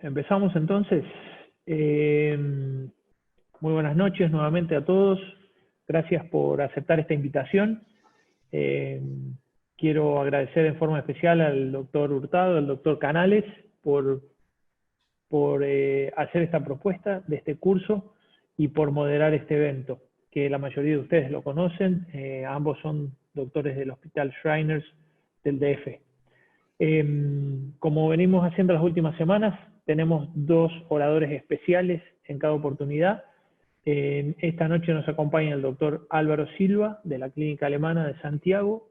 Empezamos entonces. Muy buenas noches nuevamente a todos. Gracias por aceptar esta invitación. Quiero agradecer en forma especial al doctor Hurtado, al doctor Canales, por hacer esta propuesta de este curso y por moderar este evento, que la mayoría de ustedes lo conocen. Ambos son doctores del Hospital Shriners del DF. Como venimos haciendo las últimas semanas, tenemos dos oradores especiales en cada oportunidad. Esta noche nos acompaña el doctor Álvaro Silva, de la Clínica Alemana de Santiago,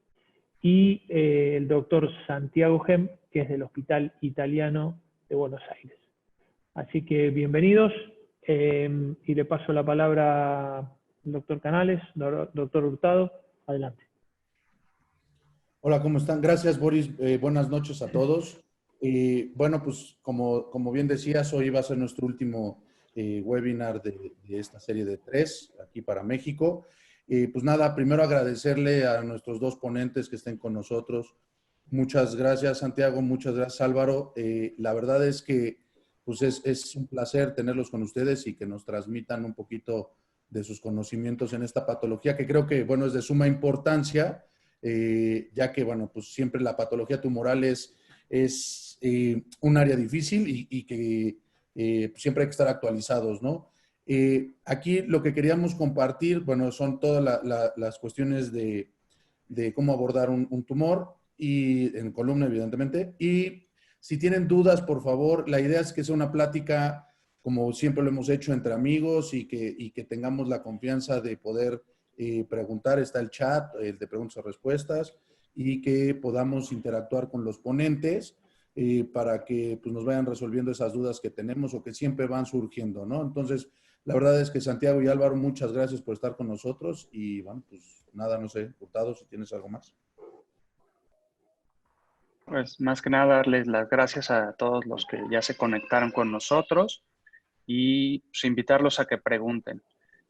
y el doctor Santiago Gem, que es del Hospital Italiano de Buenos Aires. Así que bienvenidos, y le paso la palabra al doctor Canales, doctor Hurtado, adelante. Hola, ¿cómo están? Gracias, Boris. Buenas noches a todos. Bueno, pues como bien decías, hoy va a ser nuestro último webinar de esta serie de 3 aquí para México. Pues nada, primero agradecerle a nuestros dos ponentes que estén con nosotros. Muchas gracias, Santiago. Muchas gracias, Álvaro. La verdad es que pues es un placer tenerlos con ustedes y que nos transmitan un poquito de sus conocimientos en esta patología que creo que, bueno, es de suma importancia. Ya que, bueno, pues siempre la patología tumoral es un área difícil y que siempre hay que estar actualizados, ¿no? Aquí lo que queríamos compartir, bueno, son todas las cuestiones de cómo abordar un tumor y en columna, evidentemente. Y si tienen dudas, por favor, la idea es que sea una plática, como siempre lo hemos hecho, entre amigos y que tengamos la confianza de poder preguntar. Está el chat, el de preguntas o respuestas, y que podamos interactuar con los ponentes para que pues, nos vayan resolviendo esas dudas que tenemos o que siempre van surgiendo, ¿no? Entonces, la verdad es que Santiago y Álvaro, muchas gracias por estar con nosotros y bueno, pues nada, no sé, Hurtado, si tienes algo más. Pues más que nada darles las gracias a todos los que ya se conectaron con nosotros y pues, invitarlos a que pregunten.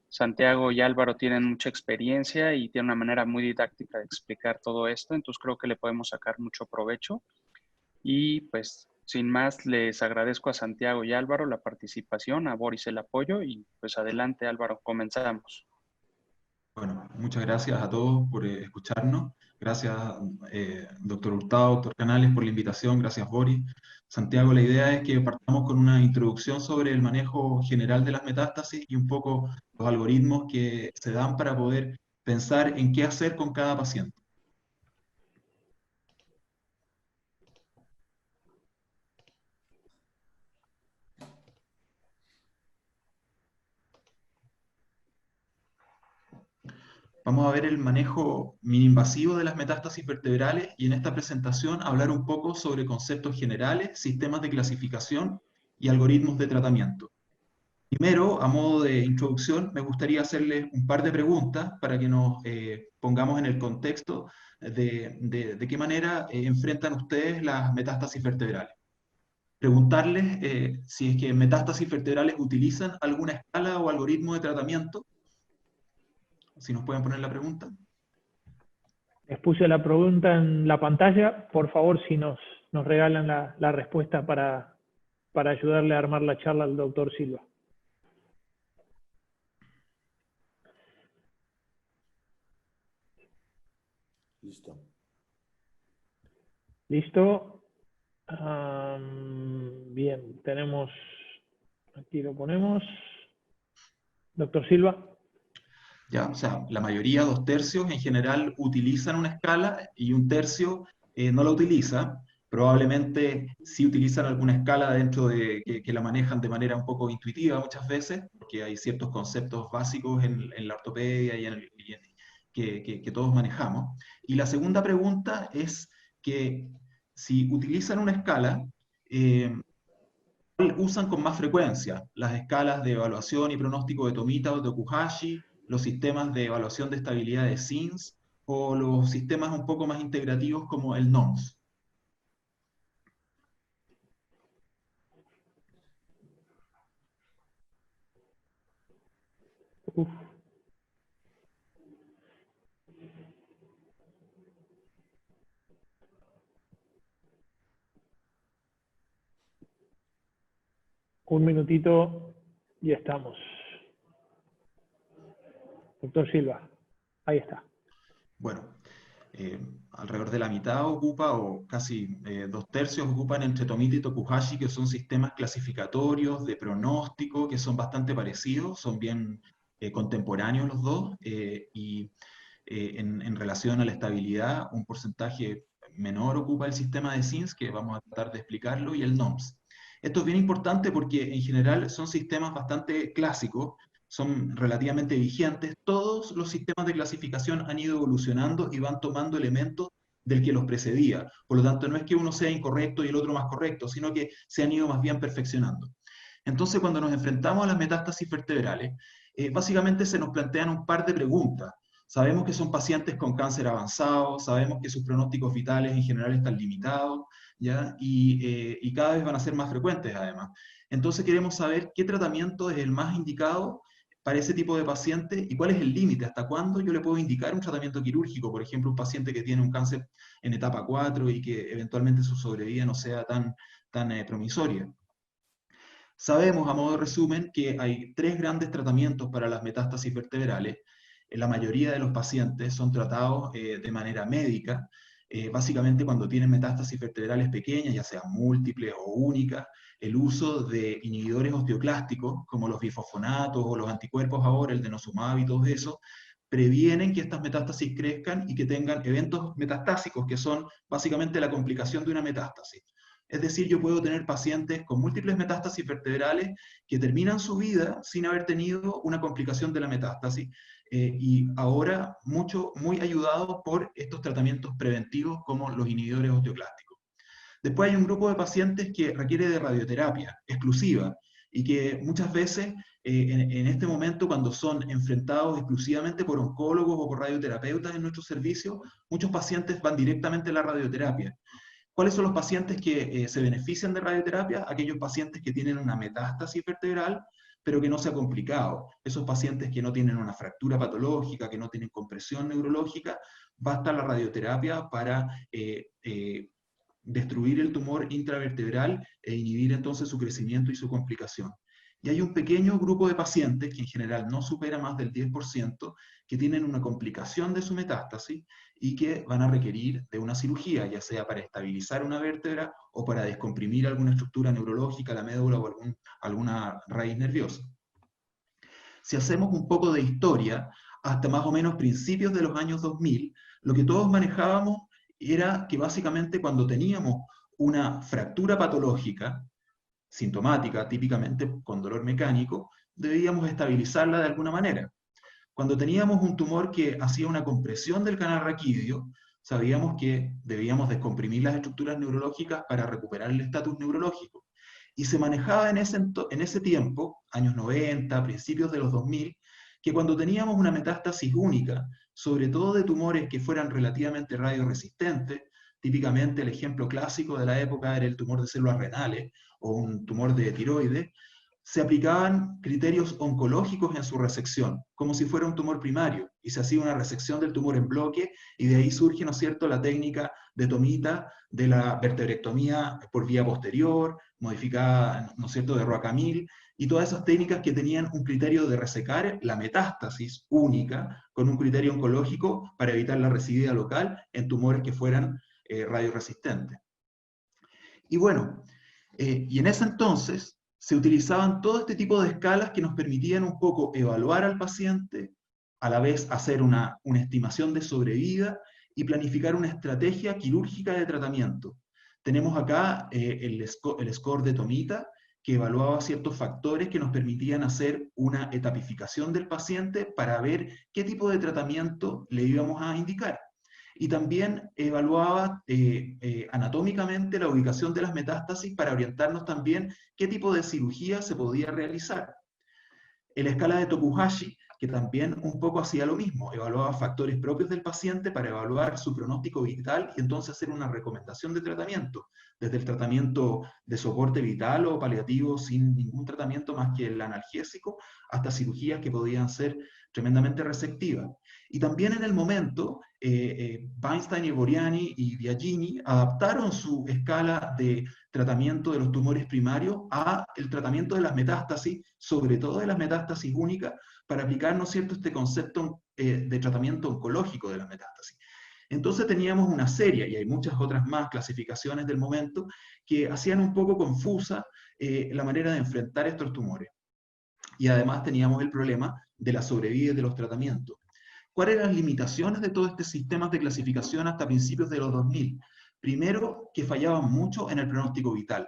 Santiago y Álvaro tienen mucha experiencia y tienen una manera muy didáctica de explicar todo esto, entonces creo que le podemos sacar mucho provecho. Y pues sin más, les agradezco a Santiago y Álvaro la participación, a Boris el apoyo y pues adelante Álvaro, comenzamos. Bueno, muchas gracias a todos por escucharnos. Gracias, doctor Hurtado, doctor Canales, por la invitación. Gracias, Boris. Santiago, la idea es que partamos con una introducción sobre el manejo general de las metástasis y un poco los algoritmos que se dan para poder pensar en qué hacer con cada paciente. Vamos a ver el manejo mini-invasivo de las metástasis vertebrales y en esta presentación hablar un poco sobre conceptos generales, sistemas de clasificación y algoritmos de tratamiento. Primero, a modo de introducción, me gustaría hacerles un par de preguntas para que nos pongamos en el contexto de qué manera enfrentan ustedes las metástasis vertebrales. Preguntarles si es que en metástasis vertebrales utilizan alguna escala o algoritmo de tratamiento. Si nos pueden poner la pregunta. Les puse la pregunta en la pantalla. Por favor, si nos regalan la respuesta para ayudarle a armar la charla al doctor Silva. Listo. ¿Listo? Bien, tenemos, aquí lo ponemos. Doctor Silva. Ya, o sea, la mayoría, 2/3 en general, utilizan una escala y 1/3 no la utiliza. Probablemente sí utilizan alguna escala dentro de que la manejan de manera un poco intuitiva muchas veces, porque hay ciertos conceptos básicos en la ortopedia que todos manejamos. Y la segunda pregunta es que si utilizan una escala, ¿cuál usan con más frecuencia? ¿Las escalas de evaluación y pronóstico de Tomita o de Okuhashi, los sistemas de evaluación de estabilidad de SINS o los sistemas un poco más integrativos como el NOMS? Uf. Un minutito y estamos. Doctor Silva, ahí está. Bueno, alrededor de la mitad ocupa, o casi 2/3 ocupan entre Tomita y Tokuhashi, que son sistemas clasificatorios de pronóstico, que son bastante parecidos, son bien contemporáneos los dos, y en relación a la estabilidad, un porcentaje menor ocupa el sistema de SINS, que vamos a tratar de explicarlo, y el NOMS. Esto es bien importante porque en general son sistemas bastante clásicos, son relativamente vigentes. Todos los sistemas de clasificación han ido evolucionando y van tomando elementos del que los precedía. Por lo tanto, no es que uno sea incorrecto y el otro más correcto, sino que se han ido más bien perfeccionando. Entonces, cuando nos enfrentamos a las metástasis vertebrales, básicamente se nos plantean un par de preguntas. Sabemos que son pacientes con cáncer avanzado, sabemos que sus pronósticos vitales en general están limitados, ¿ya? Y cada vez van a ser más frecuentes además. Entonces queremos saber qué tratamiento es el más indicado para ese tipo de paciente y cuál es el límite, hasta cuándo yo le puedo indicar un tratamiento quirúrgico, por ejemplo, un paciente que tiene un cáncer en etapa 4 y que eventualmente su sobrevida no sea tan promisoria. Sabemos, a modo de resumen, que hay 3 grandes tratamientos para las metástasis vertebrales. La mayoría de los pacientes son tratados de manera médica, básicamente cuando tienen metástasis vertebrales pequeñas, ya sean múltiples o únicas. El uso de inhibidores osteoclásticos, como los bifosfonatos o los anticuerpos ahora, el denosumab y todo eso, previenen que estas metástasis crezcan y que tengan eventos metastásicos, que son básicamente la complicación de una metástasis. Es decir, yo puedo tener pacientes con múltiples metástasis vertebrales que terminan su vida sin haber tenido una complicación de la metástasis, y ahora muy ayudados por estos tratamientos preventivos como los inhibidores osteoclásticos. Después hay un grupo de pacientes que requiere de radioterapia exclusiva y que muchas veces en este momento, cuando son enfrentados exclusivamente por oncólogos o por radioterapeutas en nuestro servicio, muchos pacientes van directamente a la radioterapia. ¿Cuáles son los pacientes que se benefician de radioterapia? Aquellos pacientes que tienen una metástasis vertebral, pero que no se ha complicado. Esos pacientes que no tienen una fractura patológica, que no tienen compresión neurológica, basta la radioterapia para destruir el tumor intravertebral e inhibir entonces su crecimiento y su complicación. Y hay un pequeño grupo de pacientes, que en general no supera más del 10%, que tienen una complicación de su metástasis y que van a requerir de una cirugía, ya sea para estabilizar una vértebra o para descomprimir alguna estructura neurológica, la médula o alguna raíz nerviosa. Si hacemos un poco de historia, hasta más o menos principios de los años 2000, lo que todos manejábamos era que básicamente cuando teníamos una fractura patológica, sintomática, típicamente con dolor mecánico, debíamos estabilizarla de alguna manera. Cuando teníamos un tumor que hacía una compresión del canal raquídeo, sabíamos que debíamos descomprimir las estructuras neurológicas para recuperar el estatus neurológico. Y se manejaba en ese tiempo, años 90, principios de los 2000, que cuando teníamos una metástasis única, sobre todo de tumores que fueran relativamente radioresistentes, típicamente el ejemplo clásico de la época era el tumor de células renales o un tumor de tiroides, se aplicaban criterios oncológicos en su resección, como si fuera un tumor primario, y se hacía una resección del tumor en bloque, y de ahí surge, ¿no es cierto?, la técnica de Tomita, de la vertebrectomía por vía posterior, modificada, ¿no es cierto?, de Roacamil, y todas esas técnicas que tenían un criterio de resecar la metástasis única, con un criterio oncológico para evitar la recidida local en tumores que fueran radioresistentes. Y bueno, y en ese entonces se utilizaban todo este tipo de escalas que nos permitían un poco evaluar al paciente, a la vez hacer una estimación de sobrevida y planificar una estrategia quirúrgica de tratamiento. Tenemos acá el score de Tomita, que evaluaba ciertos factores que nos permitían hacer una etapificación del paciente para ver qué tipo de tratamiento le íbamos a indicar. Y también evaluaba anatómicamente la ubicación de las metástasis para orientarnos también qué tipo de cirugía se podía realizar. En la escala de Tokuhashi, que también un poco hacía lo mismo, evaluaba factores propios del paciente para evaluar su pronóstico vital y entonces hacer una recomendación de tratamiento, desde el tratamiento de soporte vital o paliativo sin ningún tratamiento más que el analgésico, hasta cirugías que podían ser tremendamente resectiva. Y también en el momento, Weinstein, Boriani y Biagini adaptaron su escala de tratamiento de los tumores primarios a el tratamiento de las metástasis, sobre todo de las metástasis únicas, para aplicar, ¿no es cierto?, este concepto de tratamiento oncológico de las metástasis. Entonces teníamos una serie, y hay muchas otras más clasificaciones del momento, que hacían un poco confusa la manera de enfrentar estos tumores. Y además teníamos el problema de la sobrevida de los tratamientos. ¿Cuáles eran las limitaciones de todo este sistema de clasificación hasta principios de los 2000? Primero, que fallaban mucho en el pronóstico vital.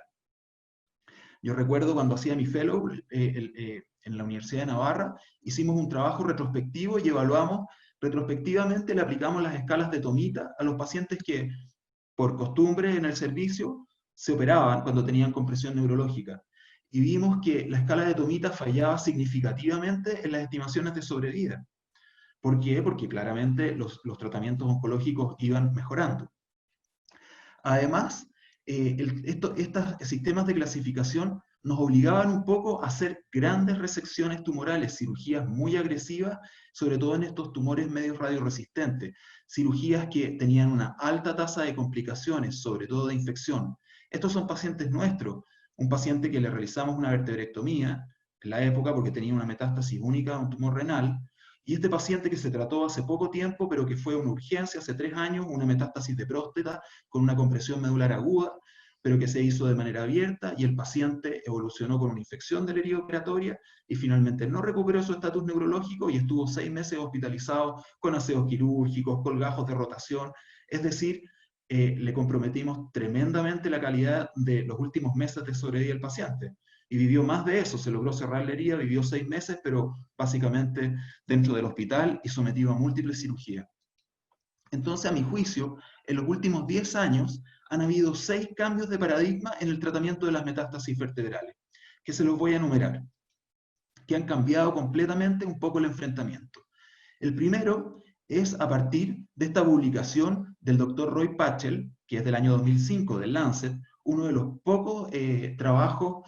Yo recuerdo cuando hacía mi fellow en la Universidad de Navarra, hicimos un trabajo retrospectivo y evaluamos retrospectivamente, le aplicamos las escalas de Tomita a los pacientes que, por costumbre en el servicio, se operaban cuando tenían compresión neurológica. Y vimos que la escala de Tomita fallaba significativamente en las estimaciones de sobrevida. ¿Por qué? Porque claramente los tratamientos oncológicos iban mejorando. Además, estos sistemas de clasificación nos obligaban un poco a hacer grandes resecciones tumorales, cirugías muy agresivas, sobre todo en estos tumores medios radioresistentes, cirugías que tenían una alta tasa de complicaciones, sobre todo de infección. Estos son pacientes nuestros, un paciente que le realizamos una vertebrectomía en la época porque tenía una metástasis única, un tumor renal, y este paciente que se trató hace poco tiempo, pero que fue una urgencia hace 3 años, una metástasis de próstata con una compresión medular aguda, pero que se hizo de manera abierta, y el paciente evolucionó con una infección de la herida operatoria, y finalmente no recuperó su estatus neurológico, y estuvo 6 meses hospitalizado con aseos quirúrgicos, colgajos de rotación, es decir, le comprometimos tremendamente la calidad de los últimos meses de sobrevida del paciente. Y vivió más de eso, se logró cerrar la herida, vivió 6 meses, pero básicamente dentro del hospital y sometido a múltiples cirugías. Entonces, a mi juicio, en los últimos 10 años han habido 6 cambios de paradigma en el tratamiento de las metástasis vertebrales, que se los voy a enumerar, que han cambiado completamente un poco el enfrentamiento. El primero es a partir de esta publicación del doctor Roy Patchell, que es del año 2005, del Lancet, uno de los pocos trabajos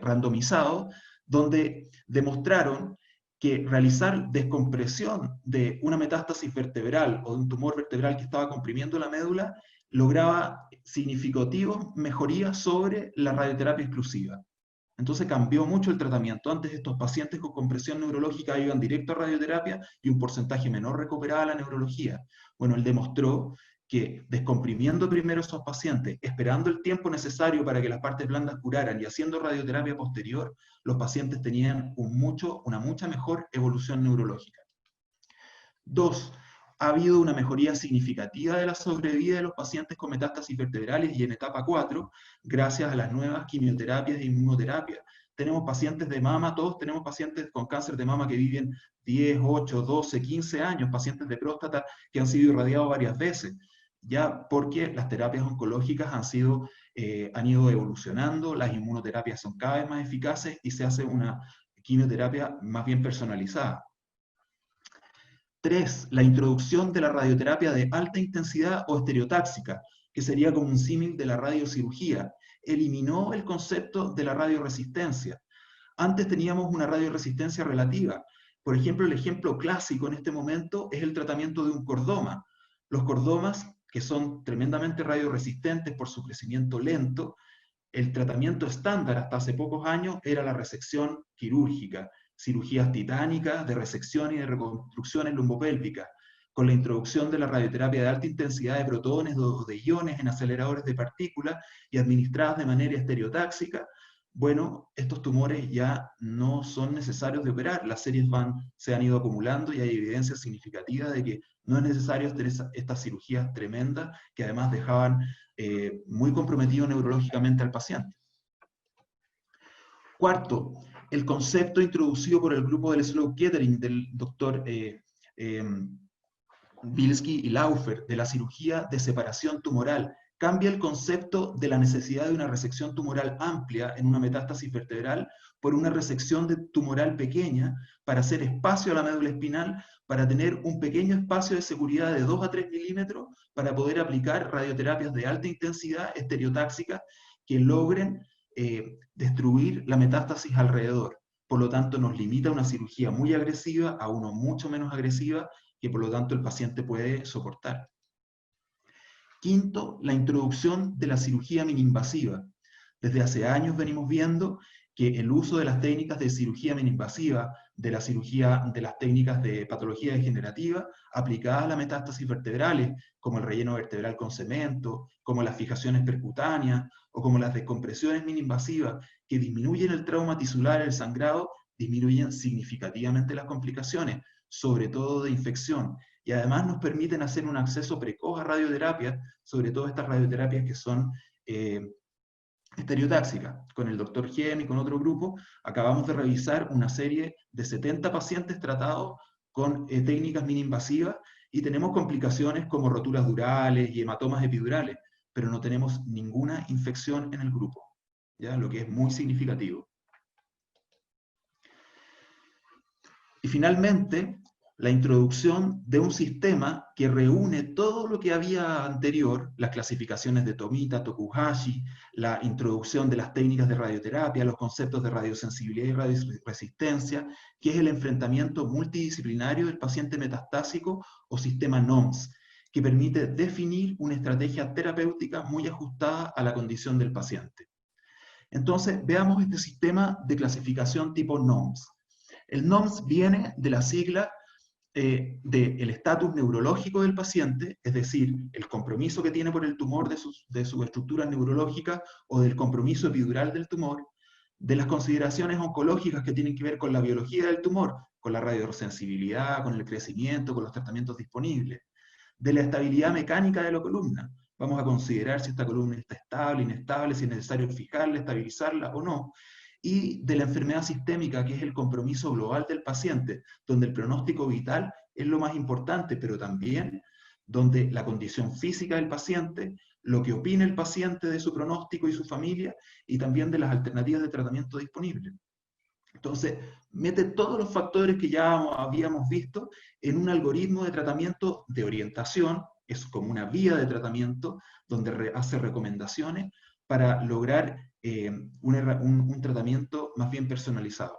randomizados, donde demostraron que realizar descompresión de una metástasis vertebral o de un tumor vertebral que estaba comprimiendo la médula lograba significativas mejorías sobre la radioterapia exclusiva. Entonces cambió mucho el tratamiento. Antes estos pacientes con compresión neurológica iban directo a radioterapia y un porcentaje menor recuperaba la neurología. Bueno, él demostró que descomprimiendo primero esos pacientes, esperando el tiempo necesario para que las partes blandas curaran y haciendo radioterapia posterior, los pacientes tenían una mucha mejor evolución neurológica. 2. Ha habido una mejoría significativa de la sobrevida de los pacientes con metástasis vertebrales y en etapa 4, gracias a las nuevas quimioterapias e inmunoterapias. Tenemos pacientes de mama, todos tenemos pacientes con cáncer de mama que viven 10, 8, 12, 15 años, pacientes de próstata que han sido irradiados varias veces, ya porque las terapias oncológicas han ido evolucionando, las inmunoterapias son cada vez más eficaces y se hace una quimioterapia más bien personalizada. 3. La introducción de la radioterapia de alta intensidad o estereotáxica, que sería como un símil de la radiocirugía. Eliminó el concepto de la radioresistencia. Antes teníamos una radioresistencia relativa. Por ejemplo, el ejemplo clásico en este momento es el tratamiento de un cordoma. Los cordomas, que son tremendamente radioresistentes por su crecimiento lento, el tratamiento estándar hasta hace pocos años era la resección quirúrgica, cirugías titánicas de resección y de reconstrucciones lumbopélvicas. Con la introducción de la radioterapia de alta intensidad de protones o de iones en aceleradores de partículas y administradas de manera estereotáxica, bueno, estos tumores ya no son necesarios de operar. Las series se han ido acumulando y hay evidencia significativa de que no es necesario hacer estas cirugías tremendas que además dejaban muy comprometido neurológicamente al paciente. 4. El concepto introducido por el grupo del Slow Kettering del doctor Bilski y Laufer de la cirugía de separación tumoral cambia el concepto de la necesidad de una resección tumoral amplia en una metástasis vertebral por una resección tumoral pequeña para hacer espacio a la médula espinal, para tener un pequeño espacio de seguridad de 2 a 3 milímetros para poder aplicar radioterapias de alta intensidad estereotáxicas que logren destruir la metástasis alrededor. por lo tanto nos limita a una cirugía muy agresiva, a uno mucho menos agresiva, que por lo tanto el paciente puede soportar. Quinto, la introducción de la cirugía mini-invasiva. Desde hace años venimos viendo que el uso de las técnicas de cirugía mini-invasiva, de las técnicas de patología degenerativa aplicadas a las metástasis vertebrales, como el relleno vertebral con cemento, como las fijaciones percutáneas, o como las descompresiones mini-invasivas, que disminuyen el trauma tisular, el sangrado, disminuyen significativamente las complicaciones, sobre todo de infección, y además nos permiten hacer un acceso precoz a radioterapia, sobre todo estas radioterapias que son estereotáxicas. Con el Dr. Gem y con otro grupo acabamos de revisar una serie de 70 pacientes tratados con técnicas mini-invasivas y tenemos complicaciones como roturas durales y hematomas epidurales, pero no tenemos ninguna infección en el grupo, ¿ya? Lo que es muy significativo. Y finalmente, la introducción de un sistema que reúne todo lo que había anterior, las clasificaciones de Tomita, Tokuhashi, la introducción de las técnicas de radioterapia, los conceptos de radiosensibilidad y radioresistencia, que es el enfrentamiento multidisciplinario del paciente metastásico o sistema NOMS, que permite definir una estrategia terapéutica muy ajustada a la condición del paciente. Entonces, veamos este sistema de clasificación tipo NOMS. El NOMS viene de la sigla del estatus neurológico del paciente, es decir, el compromiso que tiene por el tumor de sus estructuras neurológicas o del compromiso epidural del tumor, de las consideraciones oncológicas que tienen que ver con la biología del tumor, con la radiosensibilidad, con el crecimiento, con los tratamientos disponibles, de la estabilidad mecánica de la columna. Vamos a considerar si esta columna está estable, inestable, si es necesario fijarla, estabilizarla o no, y de la enfermedad sistémica, que es el compromiso global del paciente, donde el pronóstico vital es lo más importante, pero también donde la condición física del paciente, lo que opina el paciente de su pronóstico y su familia, y también de las alternativas de tratamiento disponibles. Entonces, mete todos los factores que ya habíamos visto en un algoritmo de tratamiento de orientación, es como una vía de tratamiento, donde hace recomendaciones para lograr un tratamiento más bien personalizado.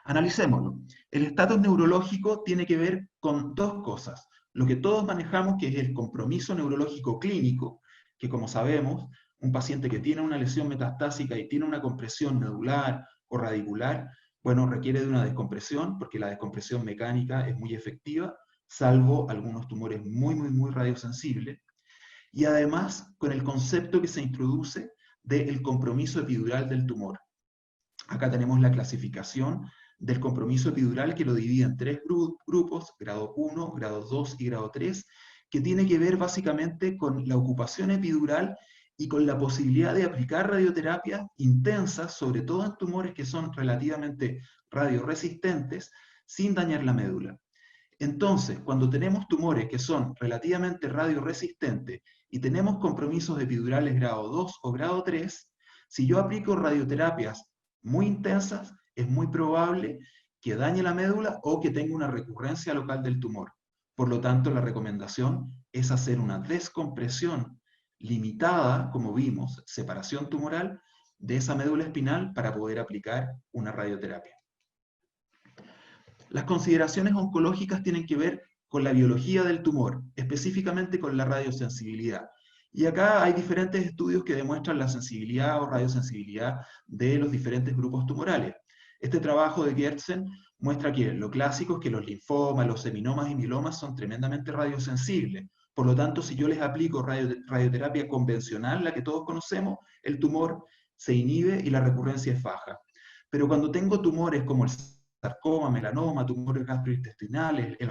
Analicémoslo. El estatus neurológico tiene que ver con dos cosas. Lo que todos manejamos, que es el compromiso neurológico clínico, que como sabemos, un paciente que tiene una lesión metastásica y tiene una compresión medular o radicular, bueno, requiere de una descompresión, porque la descompresión mecánica es muy efectiva, salvo algunos tumores muy radiosensibles. Y además con el concepto que se introduce del compromiso epidural del tumor. Acá tenemos la clasificación del compromiso epidural, que lo divide en tres grupos, grado 1, grado 2 y grado 3, que tiene que ver básicamente con la ocupación epidural y con la posibilidad de aplicar radioterapia intensa, sobre todo en tumores que son relativamente radioresistentes, sin dañar la médula. Entonces, cuando tenemos tumores que son relativamente radioresistentes y tenemos compromisos epidurales grado 2 o grado 3, si yo aplico radioterapias muy intensas, es muy probable que dañe la médula o que tenga una recurrencia local del tumor. Por lo tanto, la recomendación es hacer una descompresión limitada, como vimos, separación tumoral de esa médula espinal para poder aplicar una radioterapia. Las consideraciones oncológicas tienen que ver con la biología del tumor, específicamente con la radiosensibilidad. Y acá hay diferentes estudios que demuestran la sensibilidad o radiosensibilidad de los diferentes grupos tumorales. Este trabajo de Gertzen muestra que lo clásico es que los linfomas, los seminomas y mielomas son tremendamente radiosensibles. Por lo tanto, si yo les aplico radioterapia convencional, la que todos conocemos, el tumor se inhibe y la recurrencia es baja. Pero cuando tengo tumores como el sarcoma, melanoma, tumores gastrointestinales, el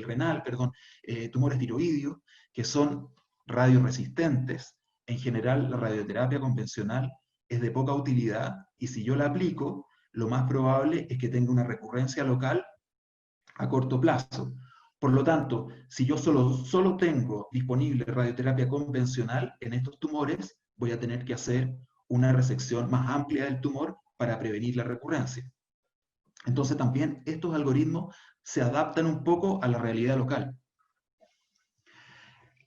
renal, tumores tiroideos, que son radioresistentes, en general la radioterapia convencional es de poca utilidad, y si yo la aplico, lo más probable es que tenga una recurrencia local a corto plazo. Por lo tanto, si yo solo tengo disponible radioterapia convencional en estos tumores, voy a tener que hacer una resección más amplia del tumor para prevenir la recurrencia. Entonces también estos algoritmos se adaptan un poco a la realidad local.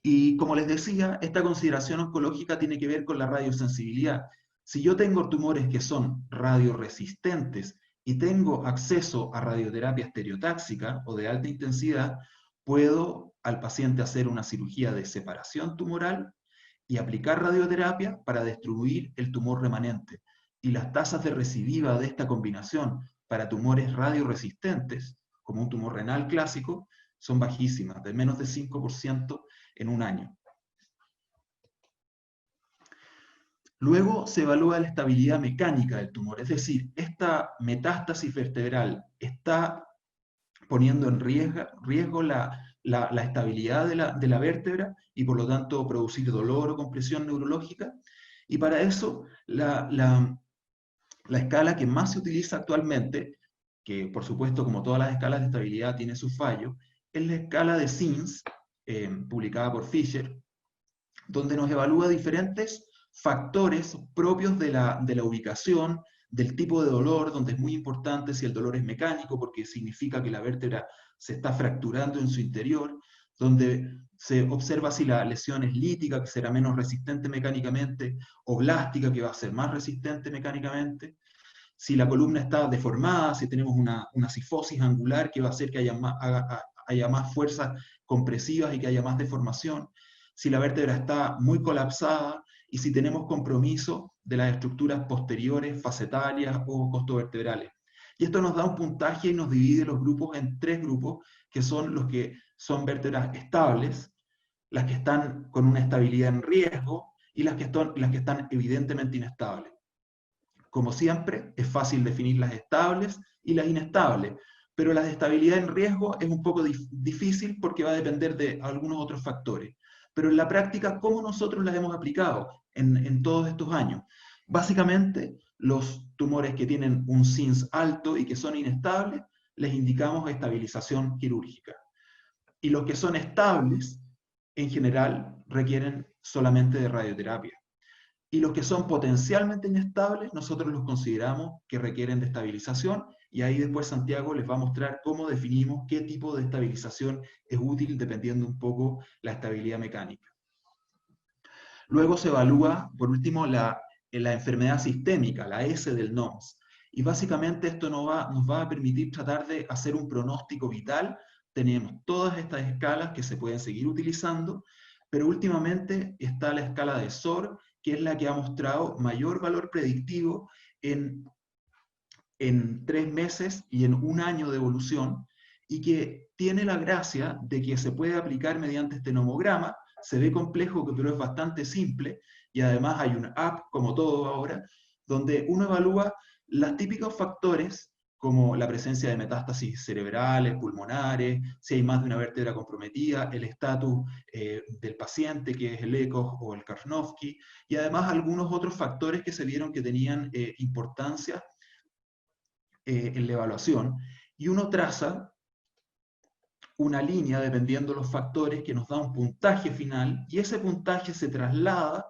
Y como les decía, esta consideración oncológica tiene que ver con la radiosensibilidad. Si yo tengo tumores que son radioresistentes y tengo acceso a radioterapia estereotáxica o de alta intensidad, puedo al paciente hacer una cirugía de separación tumoral y aplicar radioterapia para destruir el tumor remanente. Y las tasas de recidiva de esta combinación para tumores radioresistentes, como un tumor renal clásico, son bajísimas, de menos de 5% en un año. Luego se evalúa la estabilidad mecánica del tumor, es decir, esta metástasis vertebral está poniendo en riesgo la estabilidad de la vértebra y por lo tanto producir dolor o compresión neurológica. Y para eso la escala que más se utiliza actualmente, que por supuesto como todas las escalas de estabilidad tiene sus fallos, es la escala de SINS, publicada por Fisher, donde nos evalúa diferentes factores propios de la ubicación, del tipo de dolor, donde es muy importante si el dolor es mecánico, porque significa que la vértebra se está fracturando en su interior, donde se observa si la lesión es lítica, que será menos resistente mecánicamente, o blástica, que va a ser más resistente mecánicamente, si la columna está deformada, si tenemos una cifosis angular, que va a hacer que haya más fuerzas compresivas y que haya más deformación, si la vértebra está muy colapsada, y si tenemos compromiso de las estructuras posteriores, facetarias o costovertebrales. Y esto nos da un puntaje y nos divide los grupos en 3 grupos, que son los que son vértebras estables, las que están con una estabilidad en riesgo y las que están evidentemente inestables. Como siempre, es fácil definir las estables y las inestables, pero la de estabilidad en riesgo es un poco difícil porque va a depender de algunos otros factores. Pero en la práctica, ¿cómo nosotros las hemos aplicado en todos estos años? Básicamente, los tumores que tienen un SINS alto y que son inestables, les indicamos estabilización quirúrgica. Y los que son estables, en general, requieren solamente de radioterapia. Y los que son potencialmente inestables, nosotros los consideramos que requieren de estabilización, y ahí después Santiago les va a mostrar cómo definimos qué tipo de estabilización es útil dependiendo un poco la estabilidad mecánica. Luego se evalúa, por último, la enfermedad sistémica, la S del NOMS. Y básicamente esto nos va a permitir tratar de hacer un pronóstico vital. Tenemos todas estas escalas que se pueden seguir utilizando, pero últimamente está la escala de SOR, que es la que ha mostrado mayor valor predictivo en 3 meses y en 1 año de evolución, y que tiene la gracia de que se puede aplicar mediante este nomograma. Se ve complejo, pero es bastante simple, y además hay una app, como todo ahora, donde uno evalúa los típicos factores, como la presencia de metástasis cerebrales, pulmonares, si hay más de una vértebra comprometida, el estatus del paciente, que es el ECOG o el Karnofsky, y además algunos otros factores que se vieron que tenían importancia en la evaluación, y uno traza una línea dependiendo de los factores que nos da un puntaje final, y ese puntaje se traslada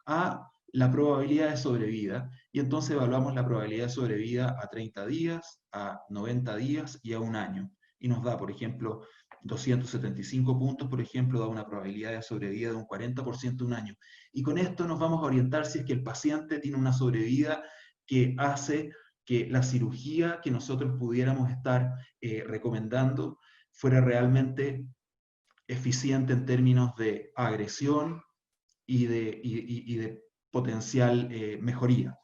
a la probabilidad de sobrevida, y entonces evaluamos la probabilidad de sobrevida a 30 días, a 90 días y a 1 año, y nos da, por ejemplo, 275 puntos, por ejemplo, da una probabilidad de sobrevida de un 40% 1 año, y con esto nos vamos a orientar si es que el paciente tiene una sobrevida que hace que la cirugía que nosotros pudiéramos estar recomendando fuera realmente eficiente en términos de agresión y de potencial mejoría.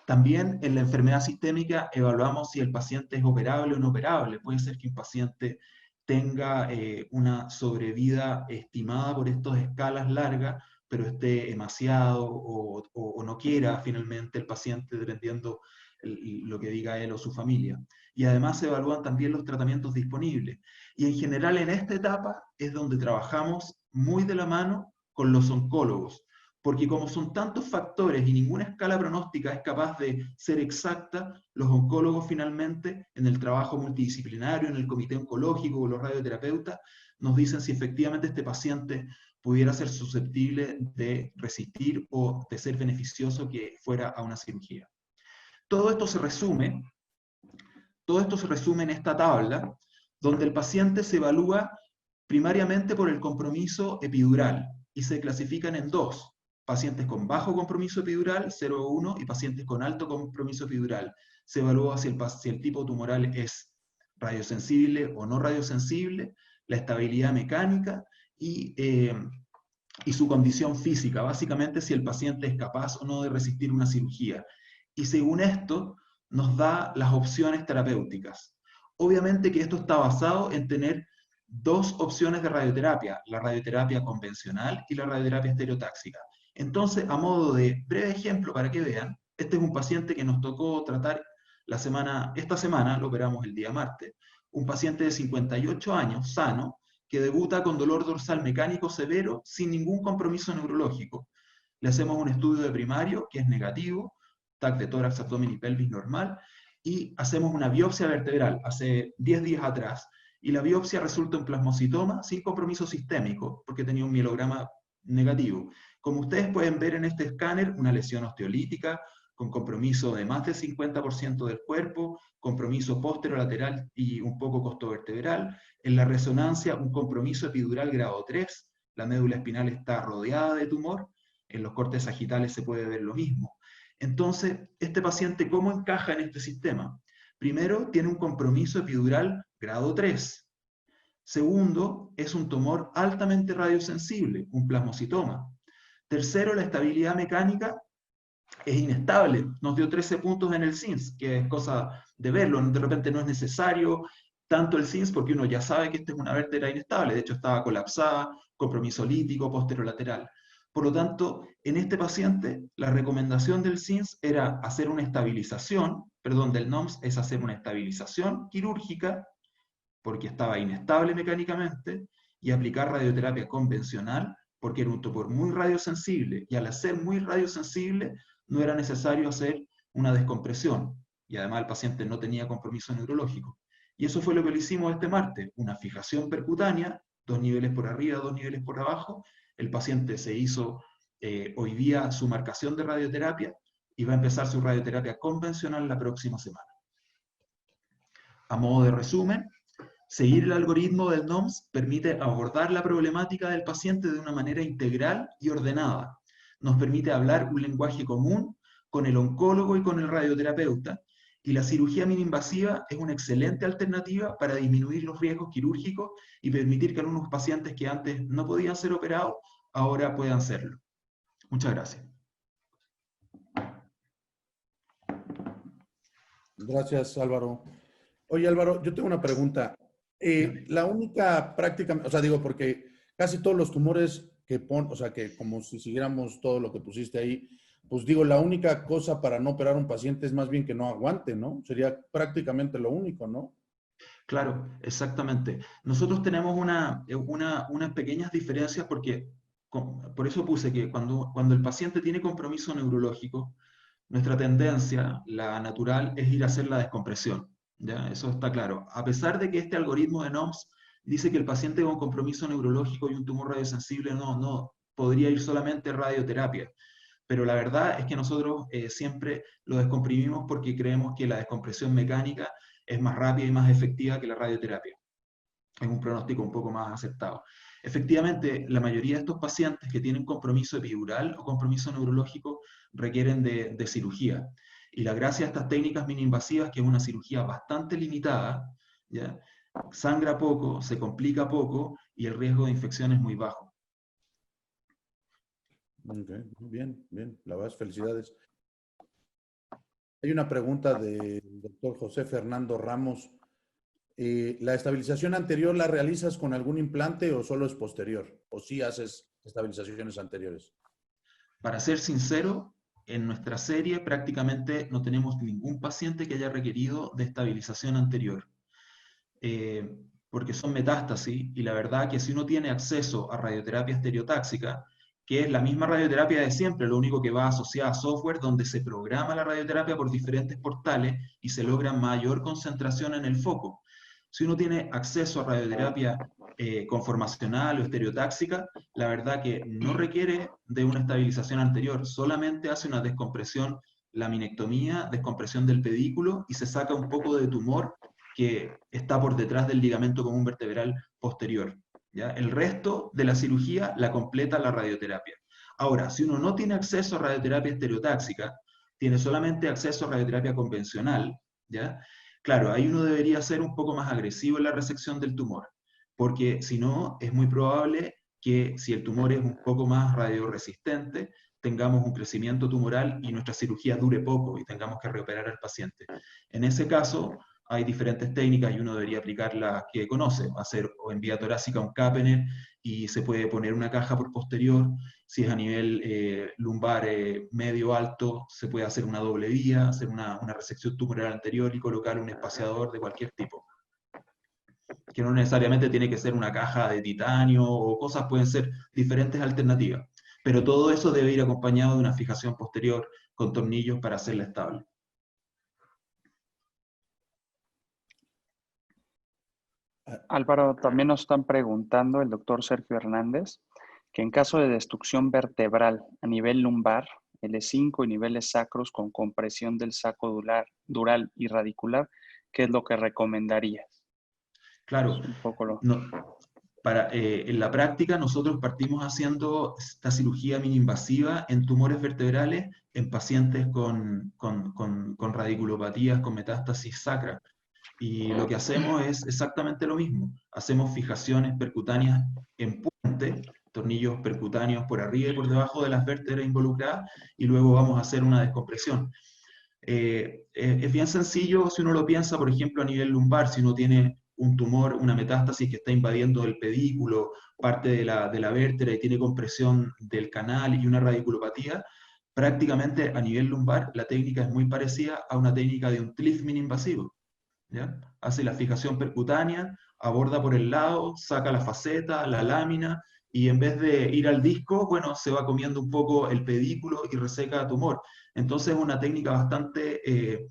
También en la enfermedad sistémica evaluamos si el paciente es operable o no operable. Puede ser que un paciente tenga una sobrevida estimada por estas escalas largas, pero esté emaciado o no quiera finalmente el paciente, dependiendo lo que diga él o su familia. Y además se evalúan también los tratamientos disponibles. Y en general en esta etapa es donde trabajamos muy de la mano con los oncólogos, porque como son tantos factores y ninguna escala pronóstica es capaz de ser exacta, los oncólogos finalmente, en el trabajo multidisciplinario, en el comité oncológico o los radioterapeutas, nos dicen si efectivamente este paciente pudiera ser susceptible de resistir o de ser beneficioso que fuera a una cirugía. Todo esto se resume en esta tabla, donde el paciente se evalúa primariamente por el compromiso epidural, y se clasifican en 2. pacientes con bajo compromiso epidural, 0,1, y pacientes con alto compromiso epidural. Se evalúa si el tipo tumoral es radiosensible o no radiosensible, la estabilidad mecánica y su condición física, básicamente si el paciente es capaz o no de resistir una cirugía. Y según esto, nos da las opciones terapéuticas. Obviamente que esto está basado en tener dos opciones de radioterapia, la radioterapia convencional y la radioterapia estereotáxica. Entonces, a modo de breve ejemplo para que vean, este es un paciente que nos tocó tratar esta semana, lo operamos el día martes, un paciente de 58 años, sano, que debuta con dolor dorsal mecánico severo sin ningún compromiso neurológico. Le hacemos un estudio de primario que es negativo, TAC de tórax, abdomen y pelvis normal, y hacemos una biopsia vertebral hace 10 días atrás, y la biopsia resulta un plasmocitoma sin compromiso sistémico, porque tenía un mielograma negativo. Como ustedes pueden ver en este escáner, una lesión osteolítica, con compromiso de más del 50% del cuerpo, compromiso posterolateral y un poco costovertebral. En la resonancia, un compromiso epidural grado 3, la médula espinal está rodeada de tumor, en los cortes sagitales se puede ver lo mismo. Entonces, este paciente, ¿cómo encaja en este sistema? Primero, tiene un compromiso epidural grado 3. Segundo, es un tumor altamente radiosensible, un plasmocitoma. Tercero, la estabilidad mecánica es inestable. Nos dio 13 puntos en el CINS, que es cosa de verlo. De repente no es necesario tanto el CINS porque uno ya sabe que esta es una vértebra inestable. De hecho, estaba colapsada, compromiso lítico, posterolateral. Por lo tanto, en este paciente, la recomendación del CINS era hacer una estabilización, perdón, del NOMS es hacer una estabilización quirúrgica, porque estaba inestable mecánicamente, y aplicar radioterapia convencional, porque era un tumor muy radiosensible, y al ser muy radiosensible, no era necesario hacer una descompresión, y además el paciente no tenía compromiso neurológico. Y eso fue lo que le hicimos este martes, una fijación percutánea, 2 niveles por arriba, 2 niveles por abajo. El paciente se hizo hoy día su marcación de radioterapia, y va a empezar su radioterapia convencional la próxima semana. A modo de resumen, seguir el algoritmo del NOMS permite abordar la problemática del paciente de una manera integral y ordenada. Nos permite hablar un lenguaje común con el oncólogo y con el radioterapeuta, y la cirugía mini-invasiva es una excelente alternativa para disminuir los riesgos quirúrgicos y permitir que algunos pacientes que antes no podían ser operados, ahora puedan serlo. Muchas gracias. Gracias, Álvaro. Oye, Álvaro, yo tengo una pregunta. La única práctica, o sea, digo, porque casi todos los tumores o sea, que como si siguiéramos todo lo que pusiste ahí, pues digo, la única cosa para no operar a un paciente es más bien que no aguante, ¿no? Sería prácticamente lo único, ¿no? Claro, exactamente. Nosotros tenemos unas pequeñas diferencias porque, por eso puse que cuando el paciente tiene compromiso neurológico, nuestra tendencia, la natural, es ir a hacer la descompresión. ¿Ya? Eso está claro. A pesar de que este algoritmo de NOMS dice que el paciente con compromiso neurológico y un tumor radiosensible no podría ir solamente a radioterapia. Pero la verdad es que nosotros siempre lo descomprimimos porque creemos que la descompresión mecánica es más rápida y más efectiva que la radioterapia. Es un pronóstico un poco más aceptado. Efectivamente, la mayoría de estos pacientes que tienen compromiso epidural o compromiso neurológico requieren de cirugía. Y la gracia de estas técnicas mini-invasivas, que es una cirugía bastante limitada, ¿ya? Sangra poco, se complica poco y el riesgo de infección es muy bajo. Ok, bien, bien. La verdad, felicidades. Hay una pregunta del doctor José Fernando Ramos. ¿La estabilización anterior la realizas con algún implante o solo es posterior? ¿O sí haces estabilizaciones anteriores? Para ser sincero, en nuestra serie prácticamente no tenemos ningún paciente que haya requerido de estabilización anterior. Porque son metástasis, y la verdad que si uno tiene acceso a radioterapia estereotáxica, que es la misma radioterapia de siempre, lo único que va asociada a software donde se programa la radioterapia por diferentes portales y se logra mayor concentración en el foco. Si uno tiene acceso a radioterapia conformacional o estereotáxica, la verdad que no requiere de una estabilización anterior, solamente hace una descompresión, laminectomía, descompresión del pedículo y se saca un poco de tumor que está por detrás del ligamento común vertebral posterior. ¿Ya? El resto de la cirugía la completa la radioterapia. Ahora, si uno no tiene acceso a radioterapia estereotáxica, tiene solamente acceso a radioterapia convencional, ¿ya? Claro, ahí uno debería ser un poco más agresivo en la resección del tumor, porque si no, es muy probable que si el tumor es un poco más radioresistente, tengamos un crecimiento tumoral y nuestra cirugía dure poco y tengamos que reoperar al paciente. En ese caso, hay diferentes técnicas y uno debería aplicar las que conoce, hacer o en vía torácica un Kapener y se puede poner una caja por posterior. Si es a nivel lumbar medio alto, se puede hacer una doble vía, hacer una resección tumoral anterior y colocar un espaciador de cualquier tipo. Que no necesariamente tiene que ser una caja de titanio o cosas, pueden ser diferentes alternativas. Pero todo eso debe ir acompañado de una fijación posterior con tornillos para hacerla estable. Álvaro, también nos están preguntando el doctor Sergio Hernández que en caso de destrucción vertebral a nivel lumbar, L5 y niveles sacros con compresión del saco dural y radicular, ¿qué es lo que recomendarías? Claro, Un poco lo... en la práctica nosotros partimos haciendo esta cirugía mini-invasiva en tumores vertebrales en pacientes con radiculopatías, con metástasis sacra. Y lo que hacemos es exactamente lo mismo. Hacemos fijaciones percutáneas en puente, tornillos percutáneos por arriba y por debajo de las vértebras involucradas, y luego vamos a hacer una descompresión. Es bien sencillo si uno lo piensa, por ejemplo, a nivel lumbar, si uno tiene un tumor, una metástasis que está invadiendo el pedículo, parte de la vértebra y tiene compresión del canal y una radiculopatía, prácticamente a nivel lumbar la técnica es muy parecida a una técnica de un TLIF mini-invasivo. ¿Ya? Hace la fijación percutánea, aborda por el lado, saca la faceta, la lámina, y en vez de ir al disco, bueno, se va comiendo un poco el pedículo y reseca el tumor. Entonces es una técnica bastante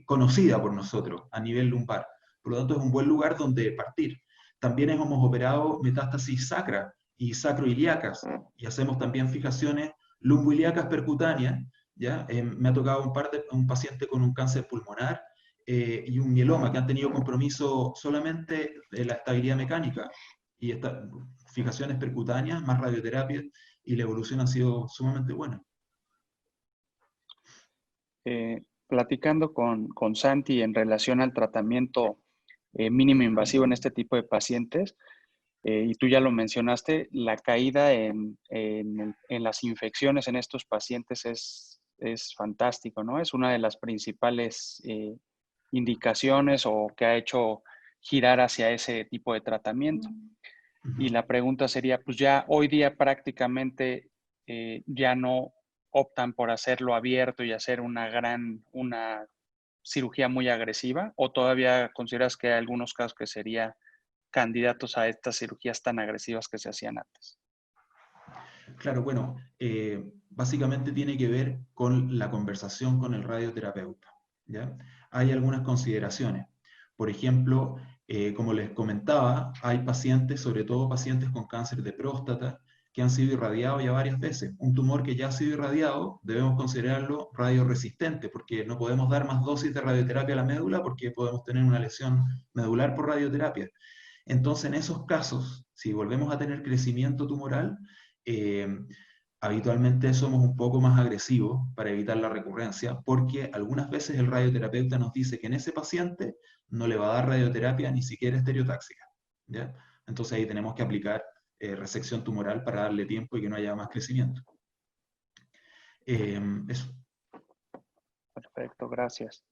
conocida por nosotros a nivel lumbar. Por lo tanto, es un buen lugar donde partir. También hemos operado metástasis sacra y sacroiliacas, y hacemos también fijaciones lumboiliacas percutáneas. ¿Ya? Me ha tocado un paciente con un cáncer pulmonar y un mieloma que han tenido compromiso solamente de la estabilidad mecánica y fijaciones percutáneas, más radioterapia, y la evolución ha sido sumamente buena. Platicando con Santi en relación al tratamiento mínimo invasivo en este tipo de pacientes, y tú ya lo mencionaste, la caída en las infecciones en estos pacientes es fantástico, ¿no? Es una de las principales indicaciones o que ha hecho girar hacia ese tipo de tratamiento. Y la pregunta sería, pues ya hoy día prácticamente ya no optan por hacerlo abierto y hacer una cirugía muy agresiva, o todavía consideras que hay algunos casos que serían candidatos a estas cirugías tan agresivas que se hacían antes? Claro, bueno, básicamente tiene que ver con la conversación con el radioterapeuta, ¿ya? Hay algunas consideraciones. Por ejemplo, como les comentaba, hay pacientes, sobre todo pacientes con cáncer de próstata, que han sido irradiados ya varias veces. Un tumor que ya ha sido irradiado, debemos considerarlo radioresistente, porque no podemos dar más dosis de radioterapia a la médula porque podemos tener una lesión medular por radioterapia. Entonces, en esos casos, si volvemos a tener crecimiento tumoral, habitualmente somos un poco más agresivos para evitar la recurrencia, porque algunas veces el radioterapeuta nos dice que en ese paciente no le va a dar radioterapia ni siquiera estereotáxica, ¿ya? Entonces ahí tenemos que aplicar resección tumoral para darle tiempo y que no haya más crecimiento. Eso. Perfecto, gracias.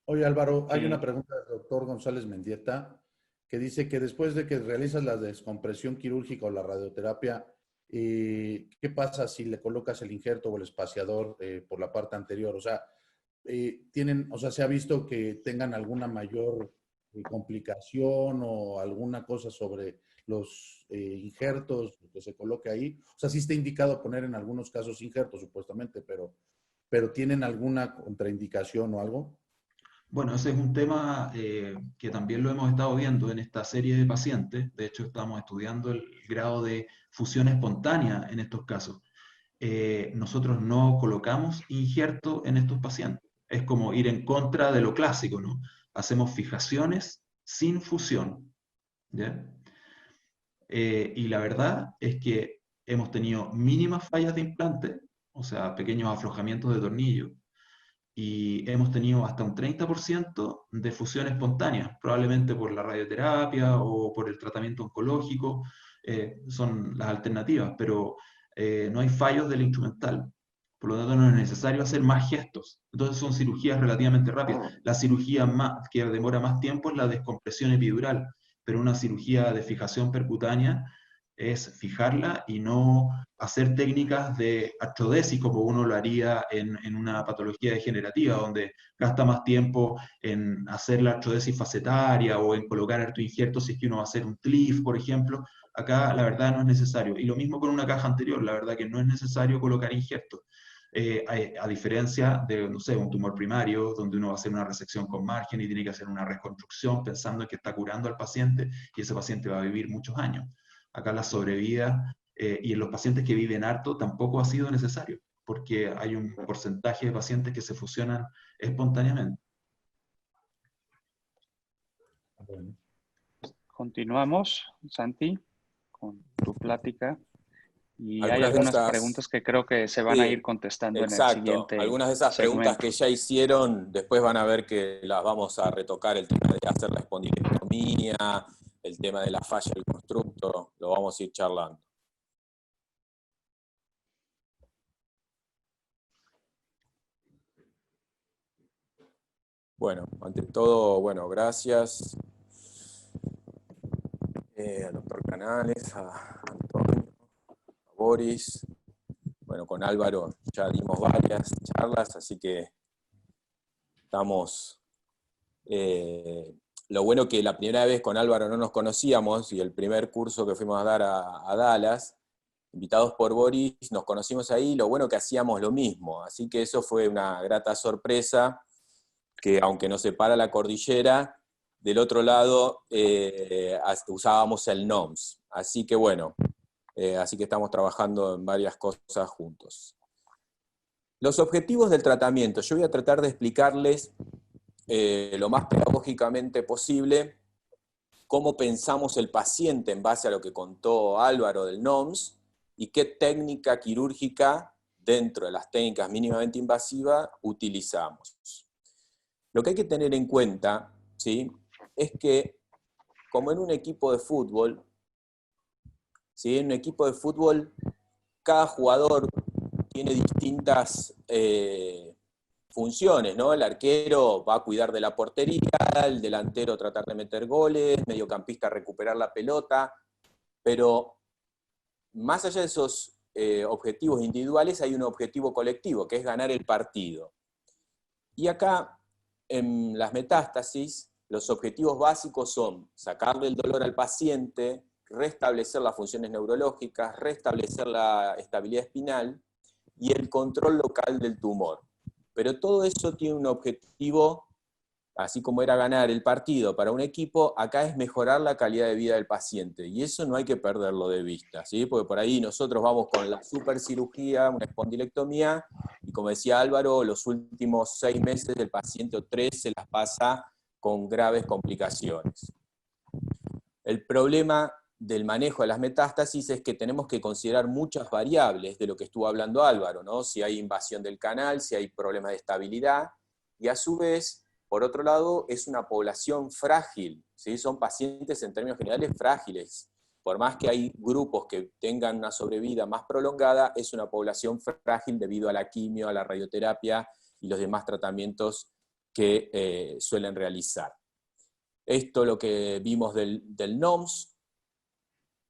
Oye Álvaro, hay una pregunta del doctor González Mendieta que dice que después de que realizas la descompresión quirúrgica o la radioterapia, ¿qué pasa si le colocas el injerto o el espaciador por la parte anterior? O sea, ¿se ha visto que tengan alguna mayor complicación o alguna cosa sobre los injertos que se coloque ahí? O sea, sí está indicado poner en algunos casos injertos, supuestamente, pero ¿tienen alguna contraindicación o algo? Bueno, ese es un tema que también lo hemos estado viendo en esta serie de pacientes. De hecho, estamos estudiando el grado de fusión espontánea en estos casos. Nosotros no colocamos injerto en estos pacientes. Es como ir en contra de lo clásico, ¿no? Hacemos fijaciones sin fusión, ¿ya? Y la verdad es que hemos tenido mínimas fallas de implante, o sea, pequeños aflojamientos de tornillo, y hemos tenido hasta un 30% de fusión espontánea, probablemente por la radioterapia o por el tratamiento oncológico, son las alternativas, pero no hay fallos del instrumental. Por lo tanto, no es necesario hacer más gestos. Entonces son cirugías relativamente rápidas. La cirugía que demora más tiempo es la descompresión epidural, pero una cirugía de fijación percutánea es fijarla y no hacer técnicas de artrodesis como uno lo haría en una patología degenerativa, donde gasta más tiempo en hacer la artrodesis facetaria o en colocar artoinjertos si es que uno va a hacer un TLIF, por ejemplo. Acá la verdad no es necesario. Y lo mismo con una caja anterior, la verdad que no es necesario colocar injertos. A diferencia de, no sé, un tumor primario, donde uno va a hacer una resección con margen y tiene que hacer una reconstrucción pensando en que está curando al paciente y ese paciente va a vivir muchos años. Acá la sobrevida y en los pacientes que viven harto tampoco ha sido necesario, porque hay un porcentaje de pacientes que se fusionan espontáneamente. Continuamos, Santi, con tu plática. Y hay Algunas de algunas esas, preguntas que creo que se van a ir sí, contestando en el exacto. siguiente Algunas de esas preguntas segmento. que ya hicieron, después van a ver que las vamos a retocar, el tema de hacer la espondilectomía, el tema de la falla del constructo, lo vamos a ir charlando. Bueno, ante todo, bueno, gracias al doctor Canales, a Antonio, a Boris. Bueno, con Álvaro ya dimos varias charlas, así que estamos... lo bueno que la primera vez con Álvaro no nos conocíamos, y el primer curso que fuimos a dar a Dallas, invitados por Boris, nos conocimos ahí, lo bueno que hacíamos lo mismo, así que eso fue una grata sorpresa, que aunque nos separa la cordillera, del otro lado usábamos el NOMS, así que bueno, así que estamos trabajando en varias cosas juntos. Los objetivos del tratamiento, yo voy a tratar de explicarles lo más pedagógicamente posible cómo pensamos el paciente en base a lo que contó Álvaro del NOMS y qué técnica quirúrgica dentro de las técnicas mínimamente invasivas utilizamos. Lo que hay que tener en cuenta, ¿sí?, es que como en un equipo de fútbol, ¿sí?, en un equipo de fútbol cada jugador tiene distintas funciones, ¿no? El arquero va a cuidar de la portería, el delantero tratar de meter goles, mediocampista recuperar la pelota, pero más allá de esos objetivos individuales hay un objetivo colectivo, que es ganar el partido. Y acá, en las metástasis, los objetivos básicos son sacarle el dolor al paciente, restablecer las funciones neurológicas, restablecer la estabilidad espinal y el control local del tumor. Pero todo eso tiene un objetivo, así como era ganar el partido para un equipo, acá es mejorar la calidad de vida del paciente, y eso no hay que perderlo de vista, ¿sí? Porque por ahí nosotros vamos con la supercirugía, una espondilectomía, y como decía Álvaro, los últimos 6 meses del paciente o 3 se las pasa con graves complicaciones. El problema del manejo de las metástasis es que tenemos que considerar muchas variables de lo que estuvo hablando Álvaro, ¿no? Si hay invasión del canal, si hay problemas de estabilidad, y a su vez, por otro lado, es una población frágil, ¿sí? Son pacientes en términos generales frágiles. Por más que hay grupos que tengan una sobrevida más prolongada, es una población frágil debido a la quimio, a la radioterapia y los demás tratamientos que suelen realizar. Esto es lo que vimos del NOMS,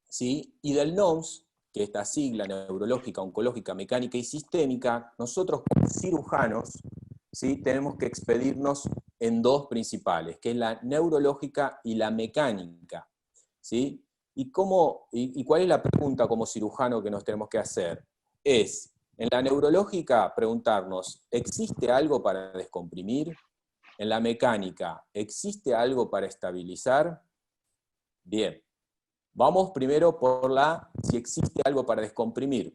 ¿sí? Y del NOMS, que esta sigla neurológica, oncológica, mecánica y sistémica, nosotros como cirujanos, ¿sí?, tenemos que expedirnos en 2 principales, que es la neurológica y la mecánica, ¿sí? ¿Y cuál es la pregunta como cirujano que nos tenemos que hacer? Es, en la neurológica, preguntarnos, ¿existe algo para descomprimir? En la mecánica, ¿existe algo para estabilizar? Bien. Vamos primero por si existe algo para descomprimir.